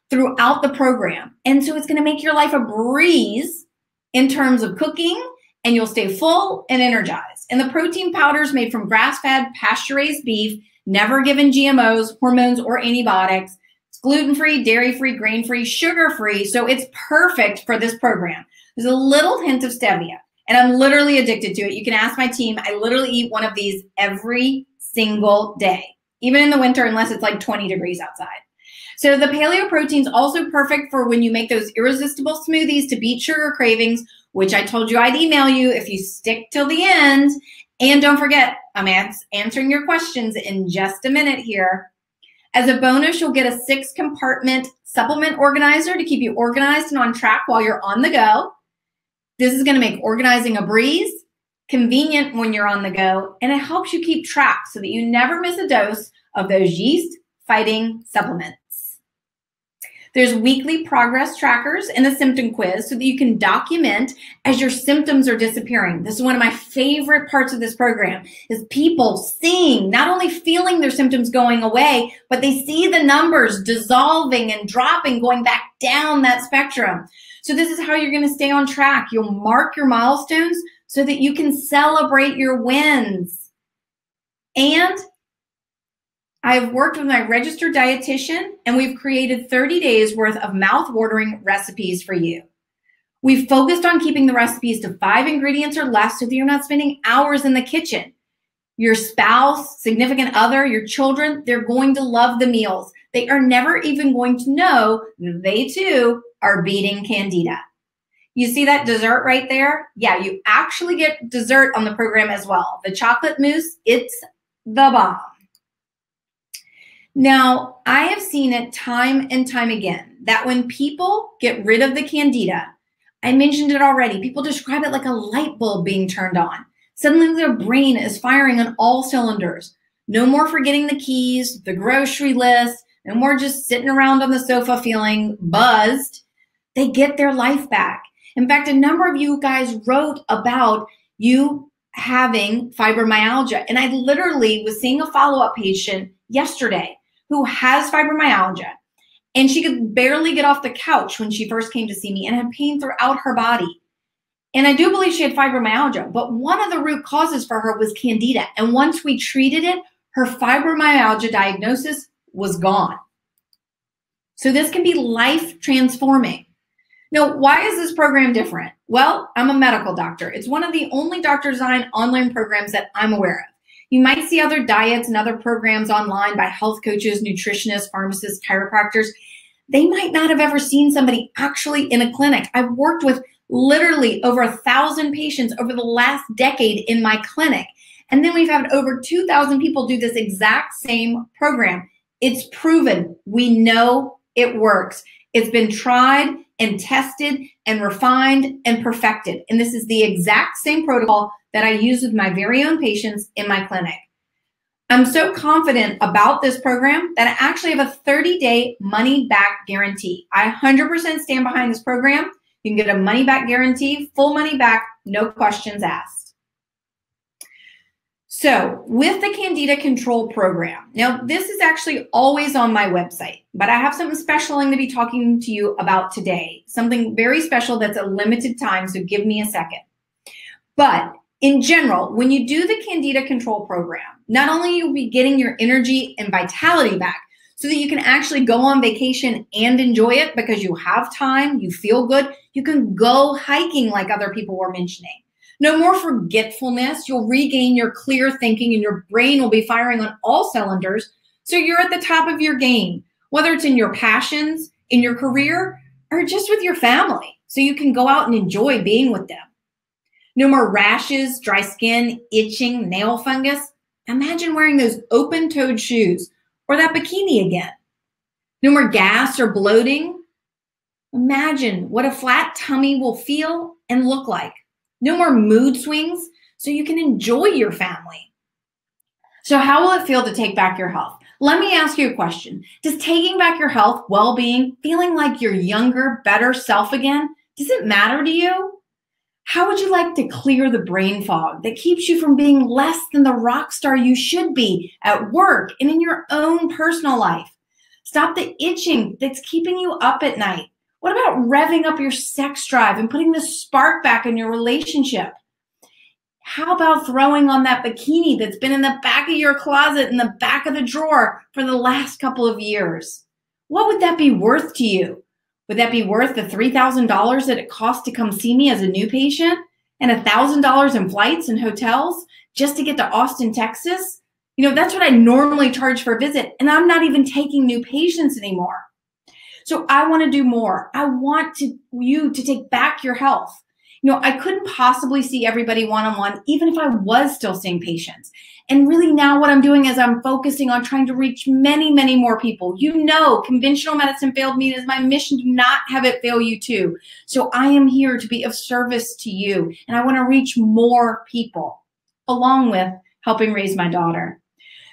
A: throughout the program. And so it's gonna make your life a breeze in terms of cooking, and you'll stay full and energized. And the protein powder is made from grass-fed, pasture-raised beef, never given GMOs, hormones, or antibiotics. It's gluten-free, dairy-free, grain-free, sugar-free, so it's perfect for this program. There's a little hint of stevia, and I'm literally addicted to it. You can ask my team. I literally eat one of these every single day, even in the winter, unless it's like 20 degrees outside. So the paleo protein is also perfect for when you make those irresistible smoothies to beat sugar cravings, which I told you I'd email you if you stick till the end. And don't forget, I'm answering your questions in just a minute here. As a bonus, you'll get a 6-compartment supplement organizer to keep you organized and on track while you're on the go. This is gonna make organizing a breeze, convenient when you're on the go, and it helps you keep track so that you never miss a dose of those yeast-fighting supplements. There's weekly progress trackers and a symptom quiz so that you can document as your symptoms are disappearing. This is one of my favorite parts of this program, is people seeing, not only feeling their symptoms going away, but they see the numbers dissolving and dropping, going back down that spectrum. So this is how you're gonna stay on track. You'll mark your milestones so that you can celebrate your wins. And I've worked with my registered dietitian, and we've created 30 days worth of mouth-watering recipes for you. We've focused on keeping the recipes to 5 ingredients or less so that you're not spending hours in the kitchen. Your spouse, significant other, your children, they're going to love the meals. They are never even going to know they too are beating Candida. You see that dessert right there? Yeah, you actually get dessert on the program as well. The chocolate mousse, it's the bomb. Now, I have seen it time and time again that when people get rid of the Candida, I mentioned it already, people describe it like a light bulb being turned on. Suddenly their brain is firing on all cylinders. No more forgetting the keys, the grocery list, no more just sitting around on the sofa feeling buzzed. They get their life back. In fact, a number of you guys wrote about you having fibromyalgia, and I literally was seeing a follow-up patient yesterday who has fibromyalgia, and she could barely get off the couch when she first came to see me and had pain throughout her body. And I do believe she had fibromyalgia, but one of the root causes for her was Candida. And once we treated it, her fibromyalgia diagnosis was gone. So this can be life transforming. Now, why is this program different? Well, I'm a medical doctor. It's one of the only doctor design online programs that I'm aware of. You might see other diets and other programs online by health coaches, nutritionists, pharmacists, chiropractors. They might not have ever seen somebody actually in a clinic. I've worked with literally over 1,000 patients over the last decade in my clinic. And then we've had over 2,000 people do this exact same program. It's proven. We know it works. It's been tried and tested and refined and perfected. And this is the exact same protocol that I use with my very own patients in my clinic. I'm so confident about this program that I actually have a 30-day money-back guarantee. I 100% stand behind this program. You can get a money-back guarantee, full money back, no questions asked. So with the Candida Control Program, now this is actually always on my website, but I have something special I'm going to be talking to you about today, something very special that's a limited time, so give me a second. But in general, when you do the Candida Control Program, not only you'll be getting your energy and vitality back so that you can actually go on vacation and enjoy it because you have time, you feel good, you can go hiking like other people were mentioning. No more forgetfulness. You'll regain your clear thinking and your brain will be firing on all cylinders. So you're at the top of your game, whether it's in your passions, in your career, or just with your family. So you can go out and enjoy being with them. No more rashes, dry skin, itching, nail fungus. Imagine wearing those open-toed shoes or that bikini again. No more gas or bloating. Imagine what a flat tummy will feel and look like. No more mood swings, so you can enjoy your family. So how will it feel to take back your health? Let me ask you a question. Does taking back your health, well-being, feeling like your younger, better self again, does it matter to you? How would you like to clear the brain fog that keeps you from being less than the rock star you should be at work and in your own personal life? Stop the itching that's keeping you up at night. What about revving up your sex drive and putting the spark back in your relationship? How about throwing on that bikini that's been in the back of your closet, in the back of the drawer for the last couple of years? What would that be worth to you? Would that be worth the $3,000 that it costs to come see me as a new patient and $1,000 in flights and hotels just to get to Austin, Texas? You know, that's what I normally charge for a visit, and I'm not even taking new patients anymore. So I want to do more. I want you to take back your health. You know, I couldn't possibly see everybody one-on-one, even if I was still seeing patients. And really now what I'm doing is I'm focusing on trying to reach many, many more people. You know, conventional medicine failed me. It is my mission to not have it fail you too. So I am here to be of service to you. And I want to reach more people along with helping raise my daughter.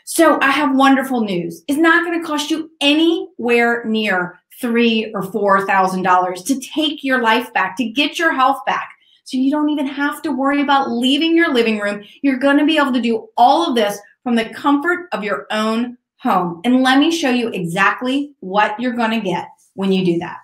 A: So I have wonderful news. It's not going to cost you anywhere near $3,000 or $4,000 to take your life back, to get your health back. So you don't even have to worry about leaving your living room. You're going to be able to do all of this from the comfort of your own home. And let me show you exactly what you're going to get when you do that.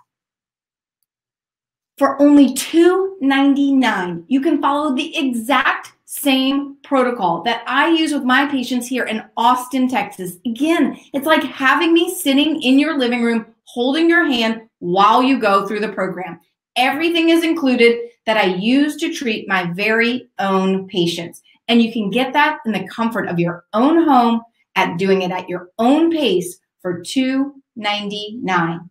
A: For only $2.99, you can follow the exact same protocol that I use with my patients here in Austin, Texas. Again, it's like having me sitting in your living room, holding your hand while you go through the program. Everything is included that I use to treat my very own patients. And you can get that in the comfort of your own home at doing it at your own pace for $2.99.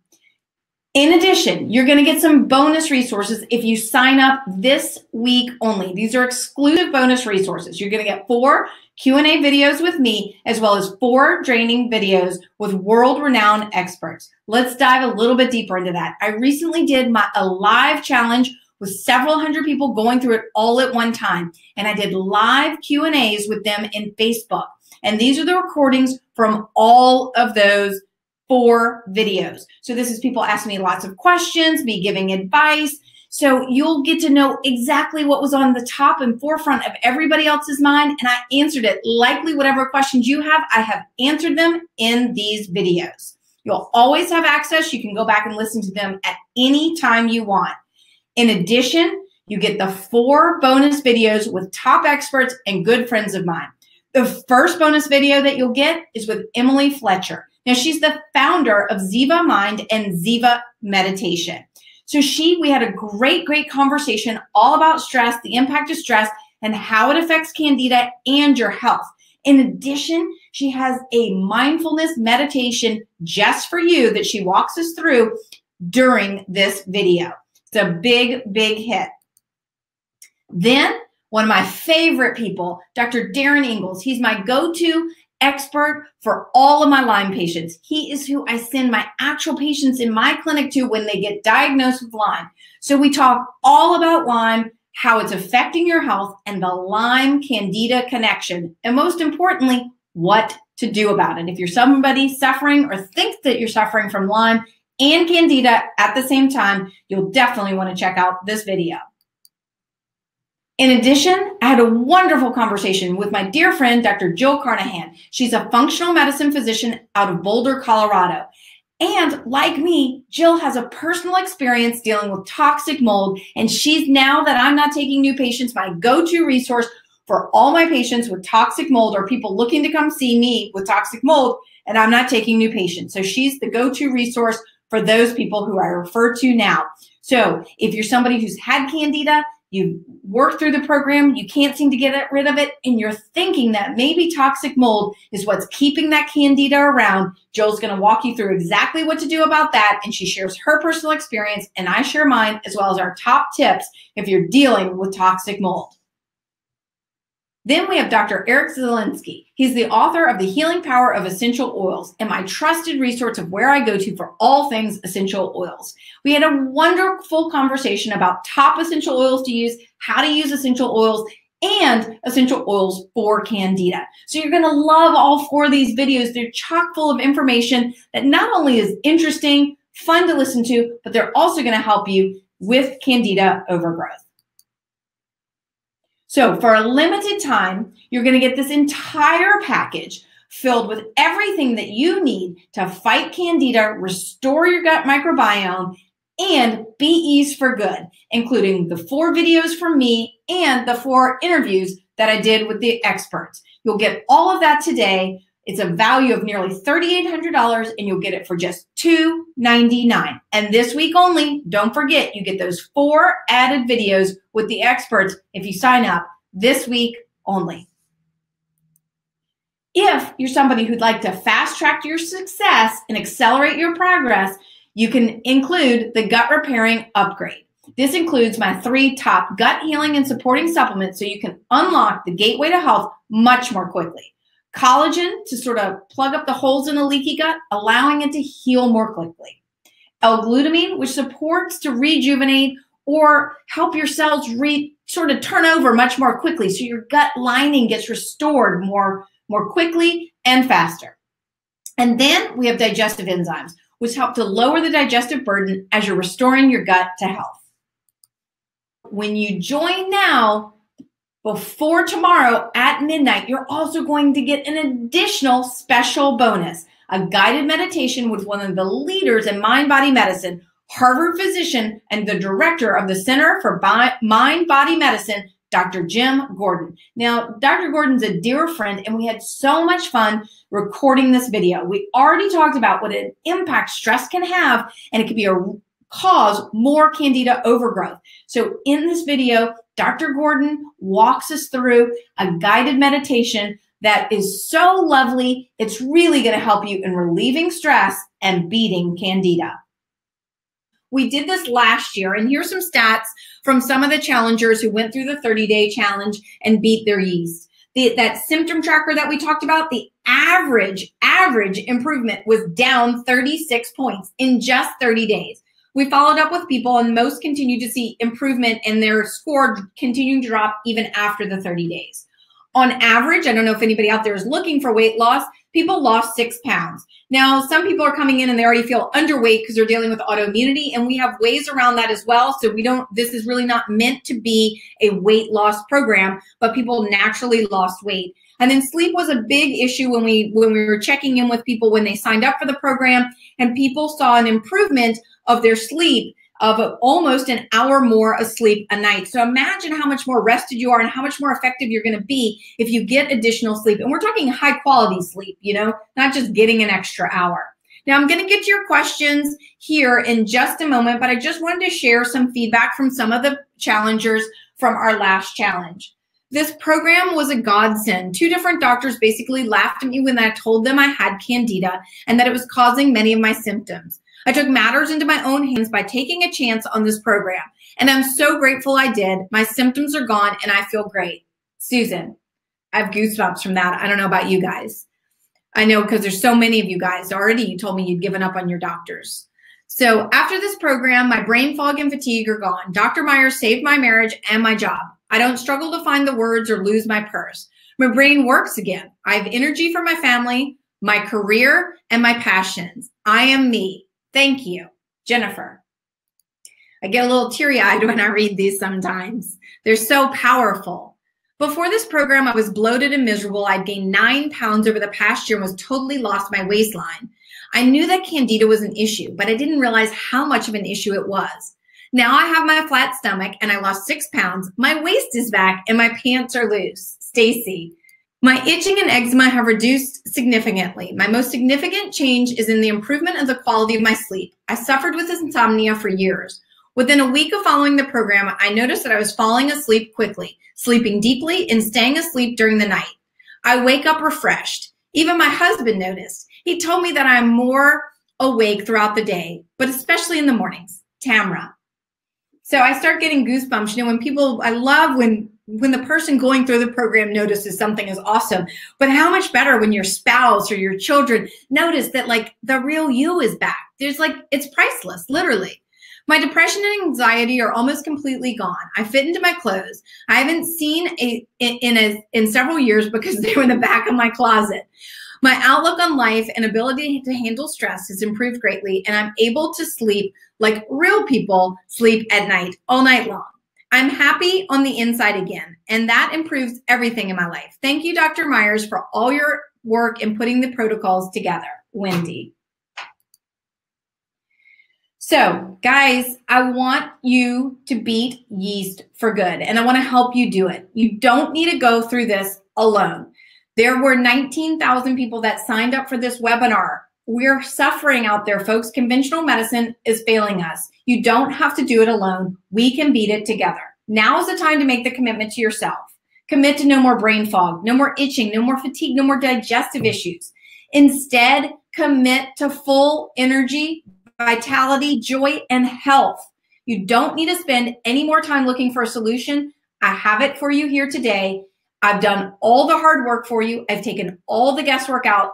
A: In addition, you're going to get some bonus resources if you sign up this week only. These are exclusive bonus resources. You're going to get 4 Q&A videos with me, as well as 4 training videos with world-renowned experts. Let's dive a little bit deeper into that. I recently did a live challenge with several hundred people going through it all at one time. And I did live Q&As with them in Facebook. And these are the recordings from all of those 4 videos. So this is people asking me lots of questions, me giving advice. So you'll get to know exactly what was on the top and forefront of everybody else's mind. And I answered it. Likely whatever questions you have, I have answered them in these videos. You'll always have access. You can go back and listen to them at any time you want. In addition, you get the 4 bonus videos with top experts and good friends of mine. The first bonus video that you'll get is with Emily Fletcher. Now, she's the founder of Ziva Mind and Ziva Meditation. So we had a great conversation all about stress, the impact of stress, and how it affects Candida and your health. In addition, she has a mindfulness meditation just for you that she walks us through during this video. It's a big hit. Then, one of my favorite people, Dr. Darren Ingalls. He's my go-to expert for all of my Lyme patients. He is who I send my actual patients in my clinic to when they get diagnosed with Lyme. So we talk all about Lyme, how it's affecting your health, and the Lyme-Candida connection. And most importantly, what to do about it. If you're somebody suffering or think that you're suffering from Lyme and Candida at the same time, you'll definitely want to check out this video. In addition, I had a wonderful conversation with my dear friend, Dr. Jill Carnahan. She's a functional medicine physician out of Boulder, Colorado. And like me, Jill has a personal experience dealing with toxic mold, and she's, now that I'm not taking new patients, my go-to resource for all my patients with toxic mold or people looking to come see me with toxic mold, and I'm not taking new patients. So she's the go-to resource for those people who I refer to now. So if you're somebody who's had Candida, you've worked through the program, you can't seem to get rid of it, and you're thinking that maybe toxic mold is what's keeping that Candida around, Jill's gonna walk you through exactly what to do about that, and she shares her personal experience, and I share mine, as well as our top tips if you're dealing with toxic mold. Then we have Dr. Eric Zielinski. He's the author of The Healing Power of Essential Oils and my trusted resource of where I go to for all things essential oils. We had a wonderful conversation about top essential oils to use, how to use essential oils, and essential oils for Candida. So you're gonna love all 4 of these videos. They're chock full of information that not only is interesting, fun to listen to, but they're also gonna help you with Candida overgrowth. So for a limited time, you're going to get this entire package filled with everything that you need to fight Candida, restore your gut microbiome, and be eased for good, including the 4 videos from me and the 4 interviews that I did with the experts. You'll get all of that today. It's a value of nearly $3,800, and you'll get it for just $299. And this week only, don't forget, you get those 4 added videos with the experts if you sign up this week only. If you're somebody who'd like to fast track your success and accelerate your progress, you can include the gut repairing upgrade. This includes my 3 top gut healing and supporting supplements so you can unlock the gateway to health much more quickly. Collagen to sort of plug up the holes in a leaky gut, allowing it to heal more quickly. L-glutamine, which supports to rejuvenate or help your cells sort of turn over much more quickly, so your gut lining gets restored more quickly and faster. And then we have digestive enzymes, which help to lower the digestive burden as you're restoring your gut to health. When you join now, before tomorrow at midnight, you're also going to get an additional special bonus, a guided meditation with one of the leaders in mind-body medicine, Harvard physician and the director of the Center for Mind-Body Medicine, Dr. Jim Gordon. Now, Dr. Gordon's a dear friend, and we had so much fun recording this video. We already talked about what an impact stress can have, and it can cause more Candida overgrowth. So in this video, Dr. Gordon walks us through a guided meditation that is so lovely. It's really going to help you in relieving stress and beating Candida. We did this last year, and here's some stats from some of the challengers who went through the 30-day challenge and beat their yeast. That symptom tracker that we talked about, the average improvement was down 36 points in just 30 days. We followed up with people, and most continue to see improvement in their score continuing to drop even after the 30 days. On average, I don't know if anybody out there is looking for weight loss, people lost 6 pounds. Now, some people are coming in and they already feel underweight because they're dealing with autoimmunity, and we have ways around that as well. So this is really not meant to be a weight loss program, but people naturally lost weight. And then sleep was a big issue when we were checking in with people when they signed up for the program, and people saw an improvement of their sleep of almost an hour more asleep a night. So imagine how much more rested you are and how much more effective you're going to be if you get additional sleep. And we're talking high quality sleep, you know, not just getting an extra hour. Now I'm going to get to your questions here in just a moment, but I just wanted to share some feedback from some of the challengers from our last challenge. This program was a godsend. 2 different doctors basically laughed at me when I told them I had Candida and that it was causing many of my symptoms. I took matters into my own hands by taking a chance on this program, and I'm so grateful I did. My symptoms are gone, and I feel great. Susan, I have goosebumps from that. I don't know about you guys. I know because there's so many of you guys already. You told me you'd given up on your doctors. So after this program, my brain fog and fatigue are gone. Dr. Myers saved my marriage and my job. I don't struggle to find the words or lose my purse. My brain works again. I have energy for my family, my career, and my passions. I am me. Thank you, Jennifer. I get a little teary-eyed when I read these sometimes. They're so powerful. Before this program, I was bloated and miserable. I'd gained 9 pounds over the past year and was totally lost my waistline. I knew that Candida was an issue, but I didn't realize how much of an issue it was. Now I have my flat stomach and I lost 6 pounds. My waist is back and my pants are loose. Stacy. My itching and eczema have reduced significantly. My most significant change is in the improvement of the quality of my sleep. I suffered with insomnia for years. Within a week of following the program, I noticed that I was falling asleep quickly, sleeping deeply, and staying asleep during the night. I wake up refreshed. Even my husband noticed. He told me that I'm more awake throughout the day, but especially in the mornings. Tamra. So I start getting goosebumps. You know, when people, I love when the person going through the program notices something is awesome, but how much better when your spouse or your children notice that like the real you is back. There's like, it's priceless, literally. My depression and anxiety are almost completely gone. I fit into my clothes. I haven't seen in several years because they were in the back of my closet. My outlook on life and ability to handle stress has improved greatly, and I'm able to sleep like real people sleep at night, all night long. I'm happy on the inside again, and that improves everything in my life. Thank you, Dr. Myers, for all your work in putting the protocols together. Wendy. So, guys, I want you to beat yeast for good, and I want to help you do it. You don't need to go through this alone. There were 19,000 people that signed up for this webinar. We're suffering out there, folks. Conventional medicine is failing us. You don't have to do it alone. We can beat it together. Now is the time to make the commitment to yourself. Commit to no more brain fog, no more itching, no more fatigue, no more digestive issues. Instead, commit to full energy, vitality, joy, and health. You don't need to spend any more time looking for a solution. I have it for you here today. I've done all the hard work for you. I've taken all the guesswork out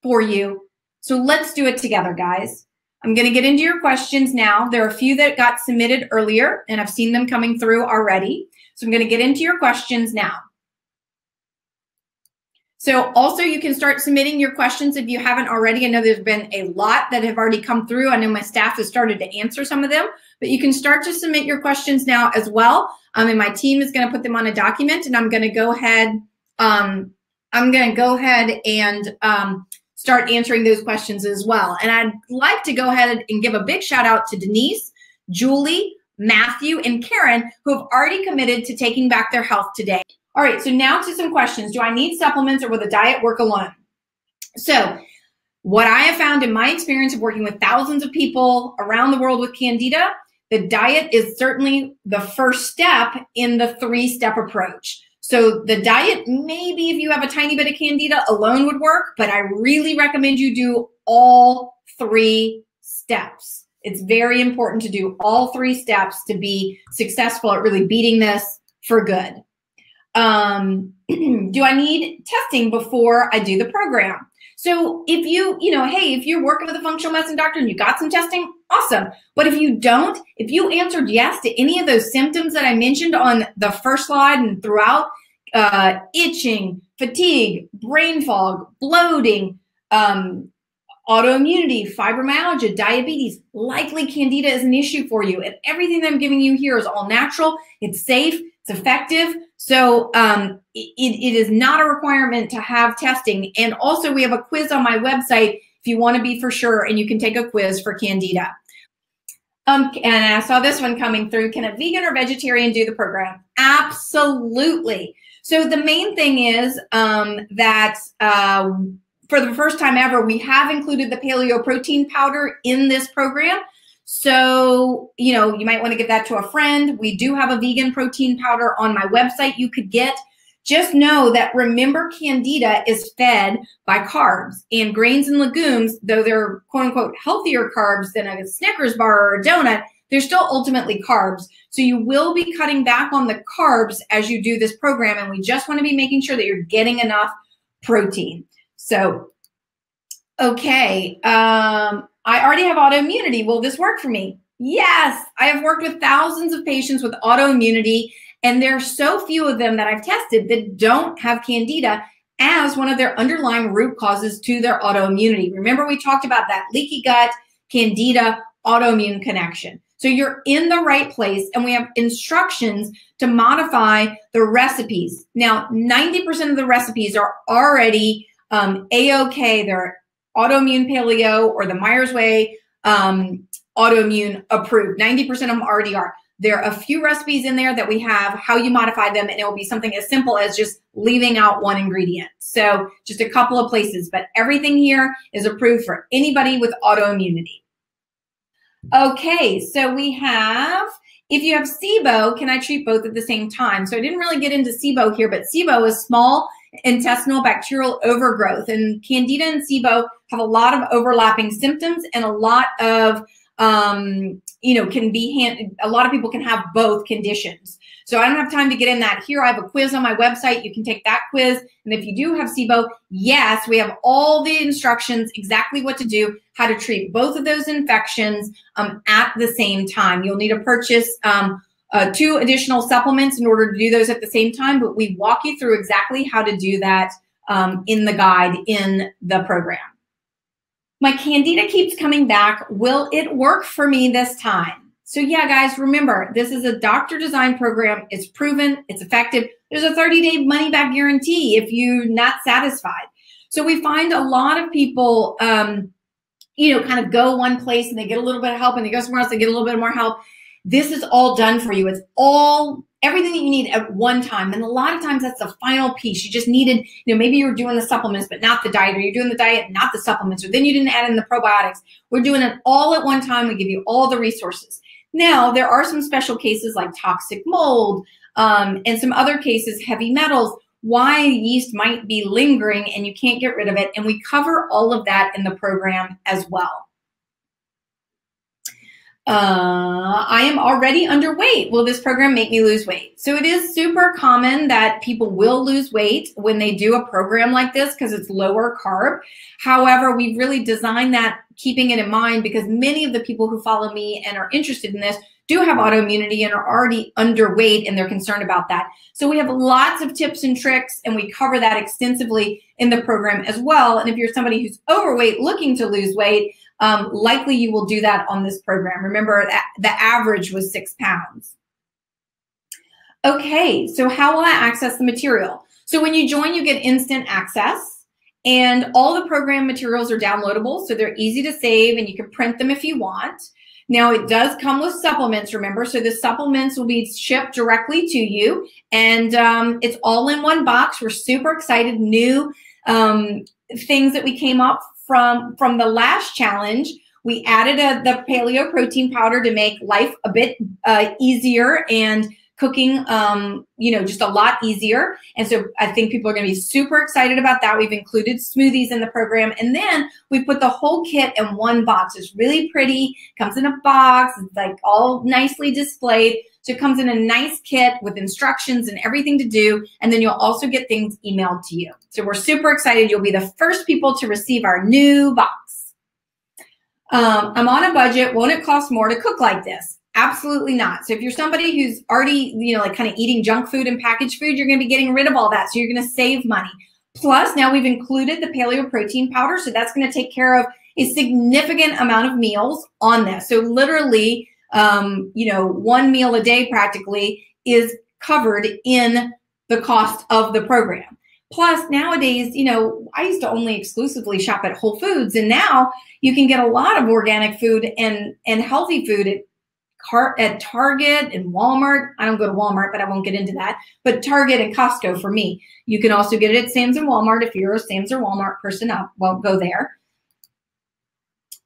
A: for you. So let's do it together, guys. I'm going to get into your questions now. There are a few that got submitted earlier, and I've seen them coming through already. So I'm going to get into your questions now. So also you can start submitting your questions if you haven't already. I know there's been a lot that have already come through. I know my staff has started to answer some of them, but you can start to submit your questions now as well. And my team is going to put them on a document, and I'm going to go ahead. And start answering those questions as well. And I'd like to go ahead and give a big shout out to Denise, Julie, Matthew, and Karen, who have already committed to taking back their health today. All right, so now to some questions. Do I need supplements or will the diet work alone? So what I have found in my experience of working with thousands of people around the world with Candida, the diet is certainly the first step in the 3-step approach. So the diet, maybe if you have a tiny bit of Candida alone would work, but I really recommend you do all 3 steps. It's very important to do all 3 steps to be successful at really beating this for good. Do I need testing before I do the program? So if if you're working with a functional medicine doctor and you got some testing, awesome. But if you don't, if you answered yes to any of those symptoms that I mentioned on the first slide and throughout, itching, fatigue, brain fog, bloating, autoimmunity, fibromyalgia, diabetes, likely Candida is an issue for you. And everything that I'm giving you here is all natural. It's safe. It's effective. So it is not a requirement to have testing. And also we have a quiz on my website if you want to be for sure, and you can take a quiz for Candida. And I saw this one coming through. Can a vegan or vegetarian do the program? Absolutely. So the main thing is that for the first time ever, we have included the paleo protein powder in this program. So, you know, you might want to give that to a friend. We do have a vegan protein powder on my website you could get. Just know that, remember, Candida is fed by carbs, and grains and legumes, though they're quote unquote healthier carbs than a Snickers bar or a donut, they're still ultimately carbs. So you will be cutting back on the carbs as you do this program. And we just want to be making sure that you're getting enough protein. So, okay. I already have autoimmunity. Will this work for me? Yes. I have worked with thousands of patients with autoimmunity, and there are so few of them that I've tested that don't have Candida as one of their underlying root causes to their autoimmunity. Remember, we talked about that leaky gut, Candida, autoimmune connection. So you're in the right place, and we have instructions to modify the recipes. Now, 90% of the recipes are already A-OK. They're autoimmune paleo or the Myers Way autoimmune approved. 90% of them already are. There are a few recipes in there that we have how you modify them, and it will be something as simple as just leaving out one ingredient. So just a couple of places, but everything here is approved for anybody with autoimmunity. Okay, so we have, if you have SIBO, can I treat both at the same time? So I didn't really get into SIBO here, but SIBO is small intestinal bacterial overgrowth, and Candida and SIBO have a lot of overlapping symptoms, and a lot of you know, a lot of people can have both conditions. So I don't have time to get in that here. I have a quiz on my website. You can take that quiz. And if you do have SIBO, yes, we have all the instructions, exactly what to do, how to treat both of those infections at the same time. You'll need to purchase 2 additional supplements in order to do those at the same time, but we walk you through exactly how to do that in the guide in the program. My Candida keeps coming back. Will it work for me this time? So yeah, guys, remember, this is a doctor design program. It's proven, it's effective. There's a 30-day money back guarantee if you're not satisfied. So we find a lot of people, you know, kind of go one place and they get a little bit of help, and they go somewhere else, they get a little bit more help. This is all done for you. It's all everything that you need at one time. And a lot of times that's the final piece. You just needed, you know, maybe you were doing the supplements, but not the diet, or you're doing the diet, not the supplements, or then you didn't add in the probiotics. We're doing it all at one time. We give you all the resources. Now, there are some special cases like toxic mold and some other cases, heavy metals, why yeast might be lingering and you can't get rid of it. And we cover all of that in the program as well. I am already underweight. Will this program make me lose weight? So it is super common that people will lose weight when they do a program like this because it's lower carb. However, we've really designed that keeping it in mind because many of the people who follow me and are interested in this do have autoimmunity and are already underweight, and they're concerned about that. So we have lots of tips and tricks, and we cover that extensively in the program as well. And if you're somebody who's overweight looking to lose weight, likely you will do that on this program. Remember, the average was 6 pounds. Okay, so how will I access the material? So when you join, you get instant access, and all the program materials are downloadable, so they're easy to save, and you can print them if you want. Now, it does come with supplements, remember, so the supplements will be shipped directly to you, and it's all in one box. We're super excited. New things that we came up from the last challenge. We added the paleo protein powder to make life a bit easier and cooking, you know, just a lot easier. And so I think people are going to be super excited about that. We've included smoothies in the program. And then we put the whole kit in one box. It's really pretty, comes in a box, it's like all nicely displayed. So it comes in a nice kit with instructions and everything to do. And then you'll also get things emailed to you. So we're super excited. You'll be the first people to receive our new box. I'm on a budget. Won't it cost more to cook like this? Absolutely not. So if you're somebody who's already, you know, like kind of eating junk food and packaged food, you're going to be getting rid of all that. So you're going to save money. Plus, now we've included the paleo protein powder. So that's going to take care of a significant amount of meals on this. So literally, you know, 1 meal a day practically is covered in the cost of the program. Plus, nowadays, you know, I used to only exclusively shop at Whole Foods, and now you can get a lot of organic food and healthy food at at Target and Walmart. I don't go to Walmart, but I won't get into that. But Target and Costco for me. You can also get it at Sam's and Walmart. If you're a Sam's or Walmart person, I won't go there.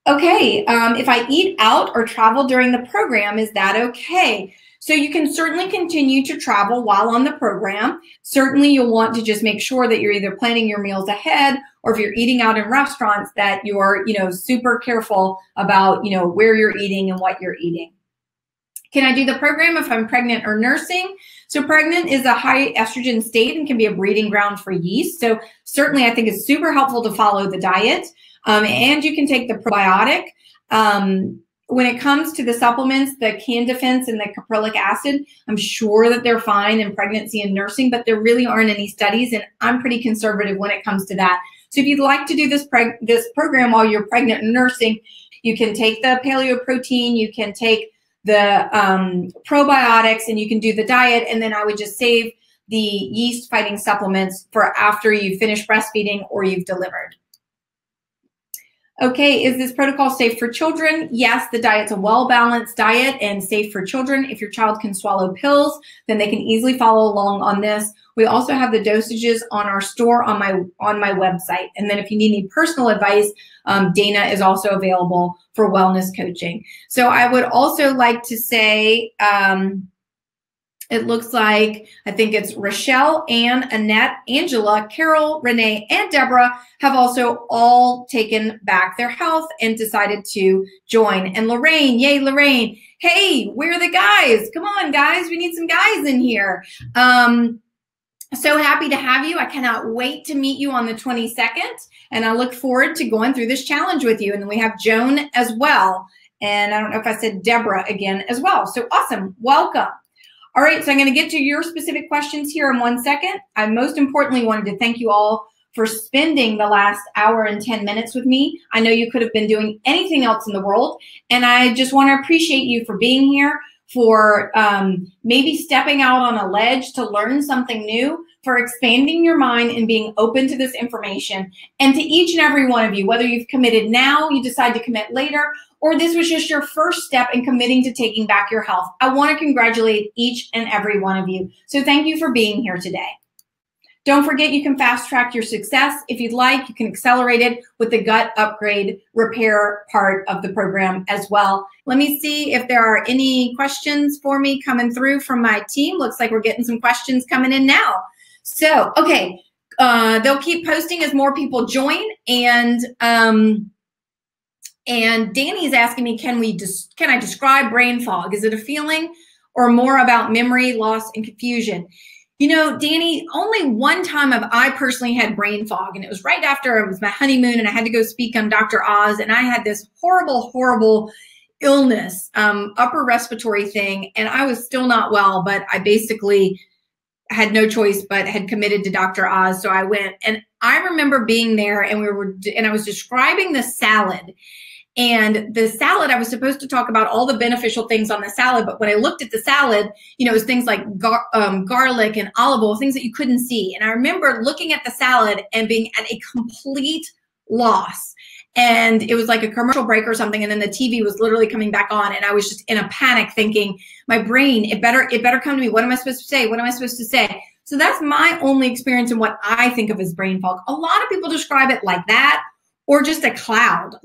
A: Okay, if I eat out or travel during the program, is that okay? So you can certainly continue to travel while on the program. Certainly you'll want to just make sure that you're either planning your meals ahead, or if you're eating out in restaurants, that you're, super careful about, where you're eating and what you're eating. Can I do the program if I'm pregnant or nursing? So pregnant is a high estrogen state and can be a breeding ground for yeast. So certainly I think it's super helpful to follow the diet. And you can take the probiotic. When it comes to the supplements, the Candida and the caprylic acid, I'm sure that they're fine in pregnancy and nursing, but there really aren't any studies, and I'm pretty conservative when it comes to that. So if you'd like to do this program while you're pregnant and nursing, you can take the paleo protein, you can take the probiotics, and you can do the diet, and then I would just save the yeast fighting supplements for after you finish breastfeeding or you've delivered. Okay, is this protocol safe for children? Yes, the diet's a well-balanced diet and safe for children. If your child can swallow pills, then they can easily follow along on this. We also have the dosages on our store on my website. And then if you need any personal advice, Dana is also available for wellness coaching. So I would also like to say, it looks like, I think it's Rochelle, Ann, Annette, Angela, Carol, Renee, and Deborah have also all taken back their health and decided to join. And Lorraine, yay, Lorraine. Hey, where are the guys? Come on, guys. We need some guys in here. So happy to have you. I cannot wait to meet you on the 22nd. And I look forward to going through this challenge with you. And then we have Joan as well. And I don't know if I said Deborah again as well. So awesome. Welcome. All right, so I'm going to get to your specific questions here in 1 second. I most importantly wanted to thank you all for spending the last hour and 10 minutes with me. I know you could have been doing anything else in the world, and I just want to appreciate you for being here, for maybe stepping out on a ledge to learn something new, for expanding your mind and being open to this information. And to each and every one of you, whether you've committed now, you decide to commit later, or this was just your first step in committing to taking back your health, I want to congratulate each and every one of you. So thank you for being here today. Don't forget, you can fast track your success. If you'd like, you can accelerate it with the gut upgrade repair part of the program as well. Let me see if there are any questions for me coming through from my team. Looks like we're getting some questions coming in now. So, okay, they'll keep posting as more people join. And Danny's asking me, can I describe brain fog? Is it a feeling or more about memory loss and confusion? You know, Danny, only one time have I personally had brain fog, and it was right after it was my honeymoon and I had to go speak on Dr. Oz, and I had this horrible, horrible illness, upper respiratory thing, and I was still not well, but I basically had no choice but had committed to Dr. Oz. So I went, and I remember being there, and I was describing the salad. And the salad, I was supposed to talk about all the beneficial things on the salad, but when I looked at the salad, you know, it was things like garlic and olive oil, things that you couldn't see. And I remember looking at the salad and being at a complete loss. And it was like a commercial break or something, and then the TV was literally coming back on, and I was just in a panic thinking, my brain, it better come to me. What am I supposed to say? What am I supposed to say? So that's my only experience in what I think of as brain fog. A lot of people describe it like that, or just a cloud,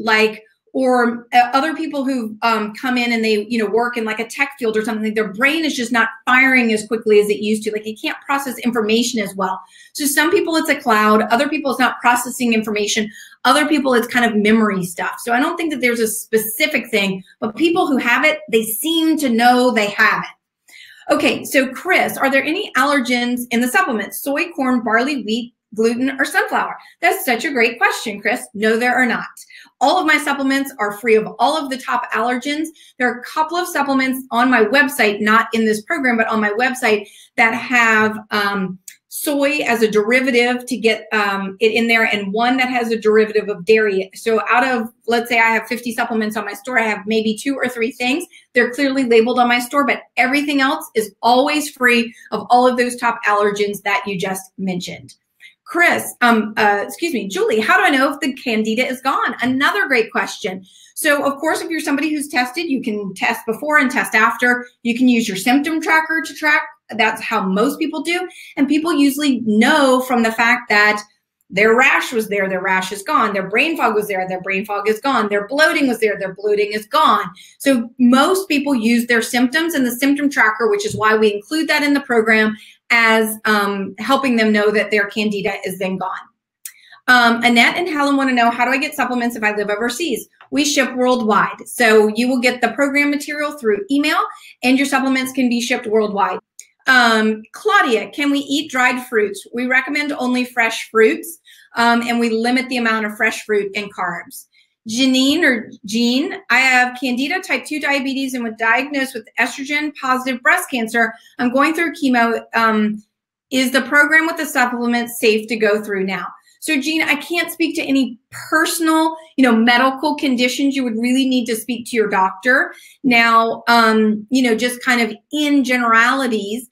A: or other people who come in and they, work in like a tech field or something, their brain is just not firing as quickly as it used to. Like, it can't process information as well. So some people it's a cloud, other people it's not processing information, other people it's kind of memory stuff. So I don't think that there's a specific thing, but people who have it, they seem to know they have it. Okay, so Chris, are there any allergens in the supplements? Soy, corn, barley, wheat, gluten, or sunflower? That's such a great question, Chris. No, there are not. All of my supplements are free of all of the top allergens. There are a couple of supplements on my website, not in this program, but on my website, that have soy as a derivative to get it in there, and one that has a derivative of dairy. So out of, let's say I have 50 supplements on my store, I have maybe 2 or 3 things. They're clearly labeled on my store, but everything else is always free of all of those top allergens that you just mentioned. Julie, how do I know if the Candida is gone? Another great question. So of course, if you're somebody who's tested, you can test before and test after. You can use your symptom tracker to track. That's how most people do. And people usually know from the fact that their rash was there, their rash is gone. Their brain fog was there, their brain fog is gone. Their bloating was there, their bloating is gone. So most people use their symptoms and the symptom tracker, which is why we include that in the program, as helping them know that their Candida is then gone. Annette and Helen want to know, how do I get supplements if I live overseas? We ship worldwide. So you will get the program material through email and your supplements can be shipped worldwide. Claudia, can we eat dried fruits? We recommend only fresh fruits, and we limit the amount of fresh fruit and carbs. Jean, I have Candida type 2 diabetes and was diagnosed with estrogen positive breast cancer. I'm going through chemo. Is the program with the supplements safe to go through now? So Jean, I can't speak to any personal, medical conditions. You would really need to speak to your doctor. Now, just kind of in generalities,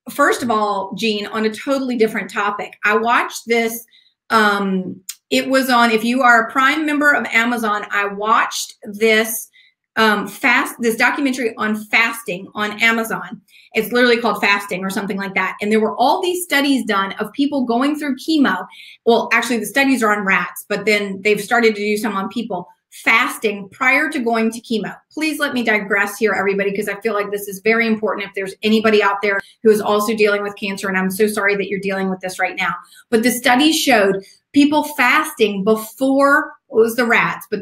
A: first of all, Jean, on a totally different topic, I watched this, it was on, if you are a Prime member of Amazon, I watched this this documentary on fasting on Amazon. It's literally called Fasting or something like that. And there were all these studies done of people going through chemo. Well, actually the studies are on rats, but then they've started to do some on people fasting prior to going to chemo. Please let me digress here, everybody, because I feel like this is very important if there's anybody out there who is also dealing with cancer. And I'm so sorry that you're dealing with this right now. But the studies showed people fasting before, it was the rats, but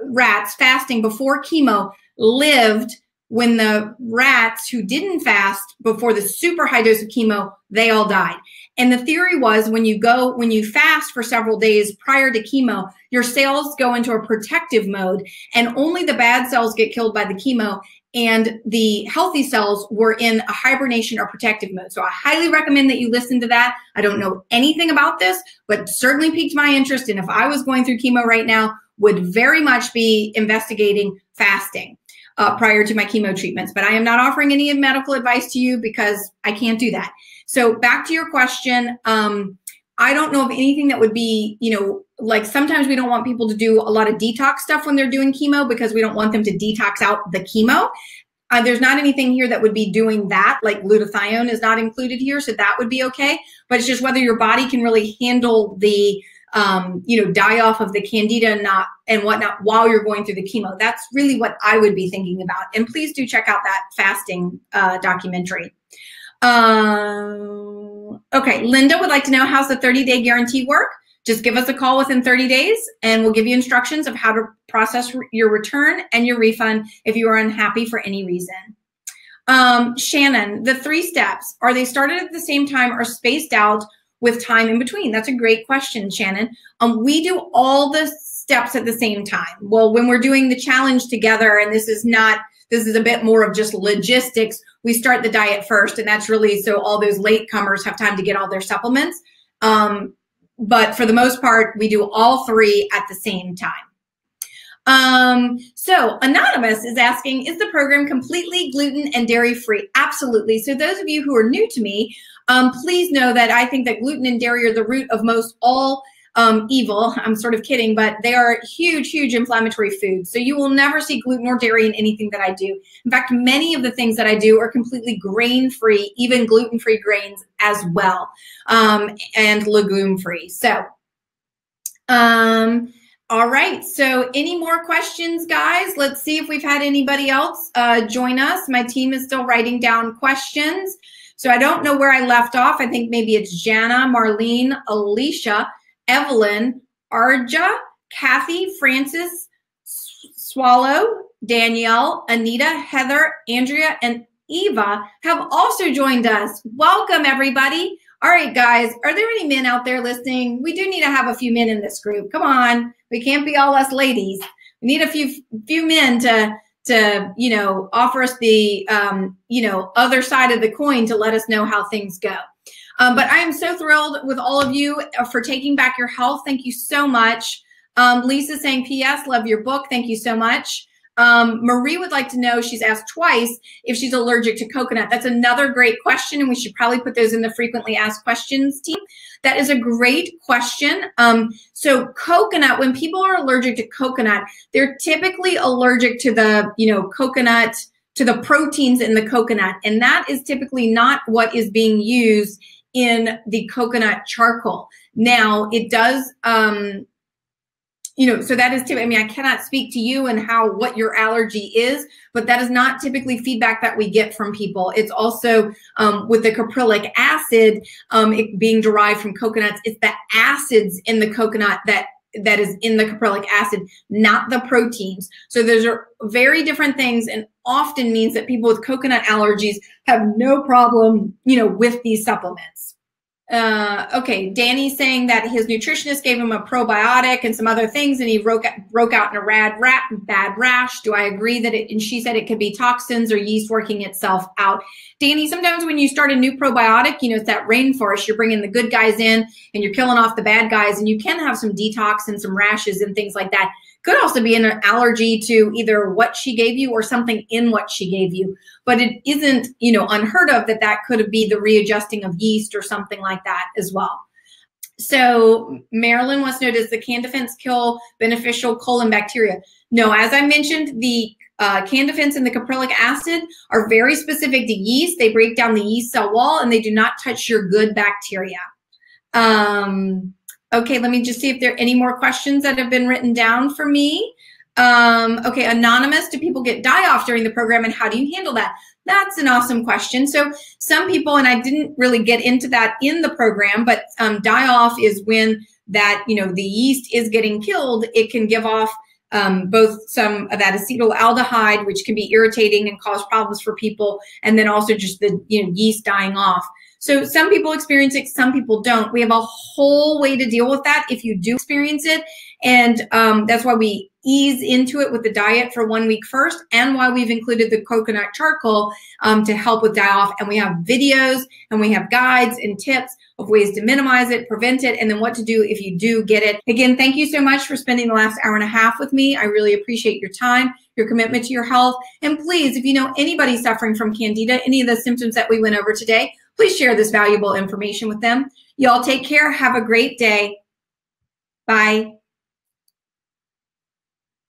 A: rats fasting before chemo lived when the rats who didn't fast before the super high dose of chemo, they all died. And the theory was when you fast for several days prior to chemo, your cells go into a protective mode and only the bad cells get killed by the chemo and the healthy cells were in a hibernation or protective mode. So I highly recommend that you listen to that. I don't know anything about this, but certainly piqued my interest. And if I was going through chemo right now, would very much be investigating fasting prior to my chemo treatments. But I am not offering any medical advice to you because I can't do that. So back to your question, I don't know of anything that would be, like sometimes we don't want people to do a lot of detox stuff when they're doing chemo because we don't want them to detox out the chemo. There's not anything here that would be doing that, like glutathione is not included here, so that would be okay. But it's just whether your body can really handle the die off of the Candida and whatnot while you're going through the chemo. That's really what I would be thinking about. And please do check out that fasting documentary. Okay, Linda would like to know, how's the 30-day guarantee work? Just give us a call within 30 days and we'll give you instructions of how to process your return and your refund if you are unhappy for any reason. Shannon, the 3 steps, are they started at the same time or spaced out with time in between? That's a great question, Shannon. We do all the steps at the same time. Well, when we're doing the challenge together, and this is a bit more of just logistics, we start the diet first, and that's really so all those latecomers have time to get all their supplements. But for the most part, we do all 3 at the same time. So Anonymous is asking, is the program completely gluten and dairy free? Absolutely. So those of you who are new to me, please know that I think that gluten and dairy are the root of most all evil. I'm sort of kidding, but they are huge, huge inflammatory foods. So you will never see gluten or dairy in anything that I do. In fact, many of the things that I do are completely grain-free, even gluten-free grains as well, and legume-free. So, all right. So any more questions, guys? Let's see if we've had anybody else join us. My team is still writing down questions. So I don't know where I left off. I think maybe it's Jana, Marlene, Alicia, Evelyn, Arja, Kathy, Francis, Swallow, Danielle, Anita, Heather, Andrea, and Eva have also joined us. Welcome, everybody. All right, guys, are there any men out there listening? We do need to have a few men in this group. Come on. We can't be all us ladies. We need a few men to offer us the, other side of the coin to let us know how things go. But I am so thrilled with all of you for taking back your health. Thank you so much. Lisa saying, P.S. love your book. Thank you so much. Marie would like to know, she's asked twice, if she's allergic to coconut. That's another great question, and we should probably put those in the frequently asked questions team. That is a great question. So coconut, when people are allergic to coconut, they're typically allergic to the, coconut, to the proteins in the coconut. And that is typically not what is being used in the coconut charcoal. Now, it does, so that is typically, I mean, I cannot speak to you and what your allergy is, but that is not typically feedback that we get from people. It's also with the caprylic acid, it being derived from coconuts, it's the acids in the coconut that is in the caprylic acid, not the proteins. So those are very different things, and often means that people with coconut allergies have no problem, with these supplements. Okay, Danny's saying that his nutritionist gave him a probiotic and some other things, and he broke out in a bad rash. Do I agree that and she said it could be toxins or yeast working itself out. Danny, sometimes when you start a new probiotic, it's that rainforest, you're bringing the good guys in and you're killing off the bad guys, and you can have some detox and some rashes and things like that. Could also be an allergy to either what she gave you or something in what she gave you. But it isn't, unheard of that could be the readjusting of yeast or something like that as well. So Marilyn wants to know, does the Candifence kill beneficial colon bacteria? No, as I mentioned, the Candifence and the caprylic acid are very specific to yeast. They break down the yeast cell wall, and they do not touch your good bacteria. Okay, let me just see if there are any more questions that have been written down for me. Okay, Anonymous, do people get die-off during the program, and how do you handle that? That's an awesome question. So some people, and I didn't really get into that in the program, but die-off is when that, the yeast is getting killed. It can give off both some of that acetaldehyde, which can be irritating and cause problems for people, and then also just the yeast dying off. So some people experience it, some people don't. We have a whole way to deal with that if you do experience it. And that's why we ease into it with the diet for 1 week first, and why we've included the coconut charcoal to help with die-off. And we have videos and we have guides and tips of ways to minimize it, prevent it, and then what to do if you do get it. Again, thank you so much for spending the last hour and a half with me. I really appreciate your time, your commitment to your health. And please, if you know anybody suffering from Candida, any of the symptoms that we went over today, please share this valuable information with them. Y'all take care. Have a great day. Bye.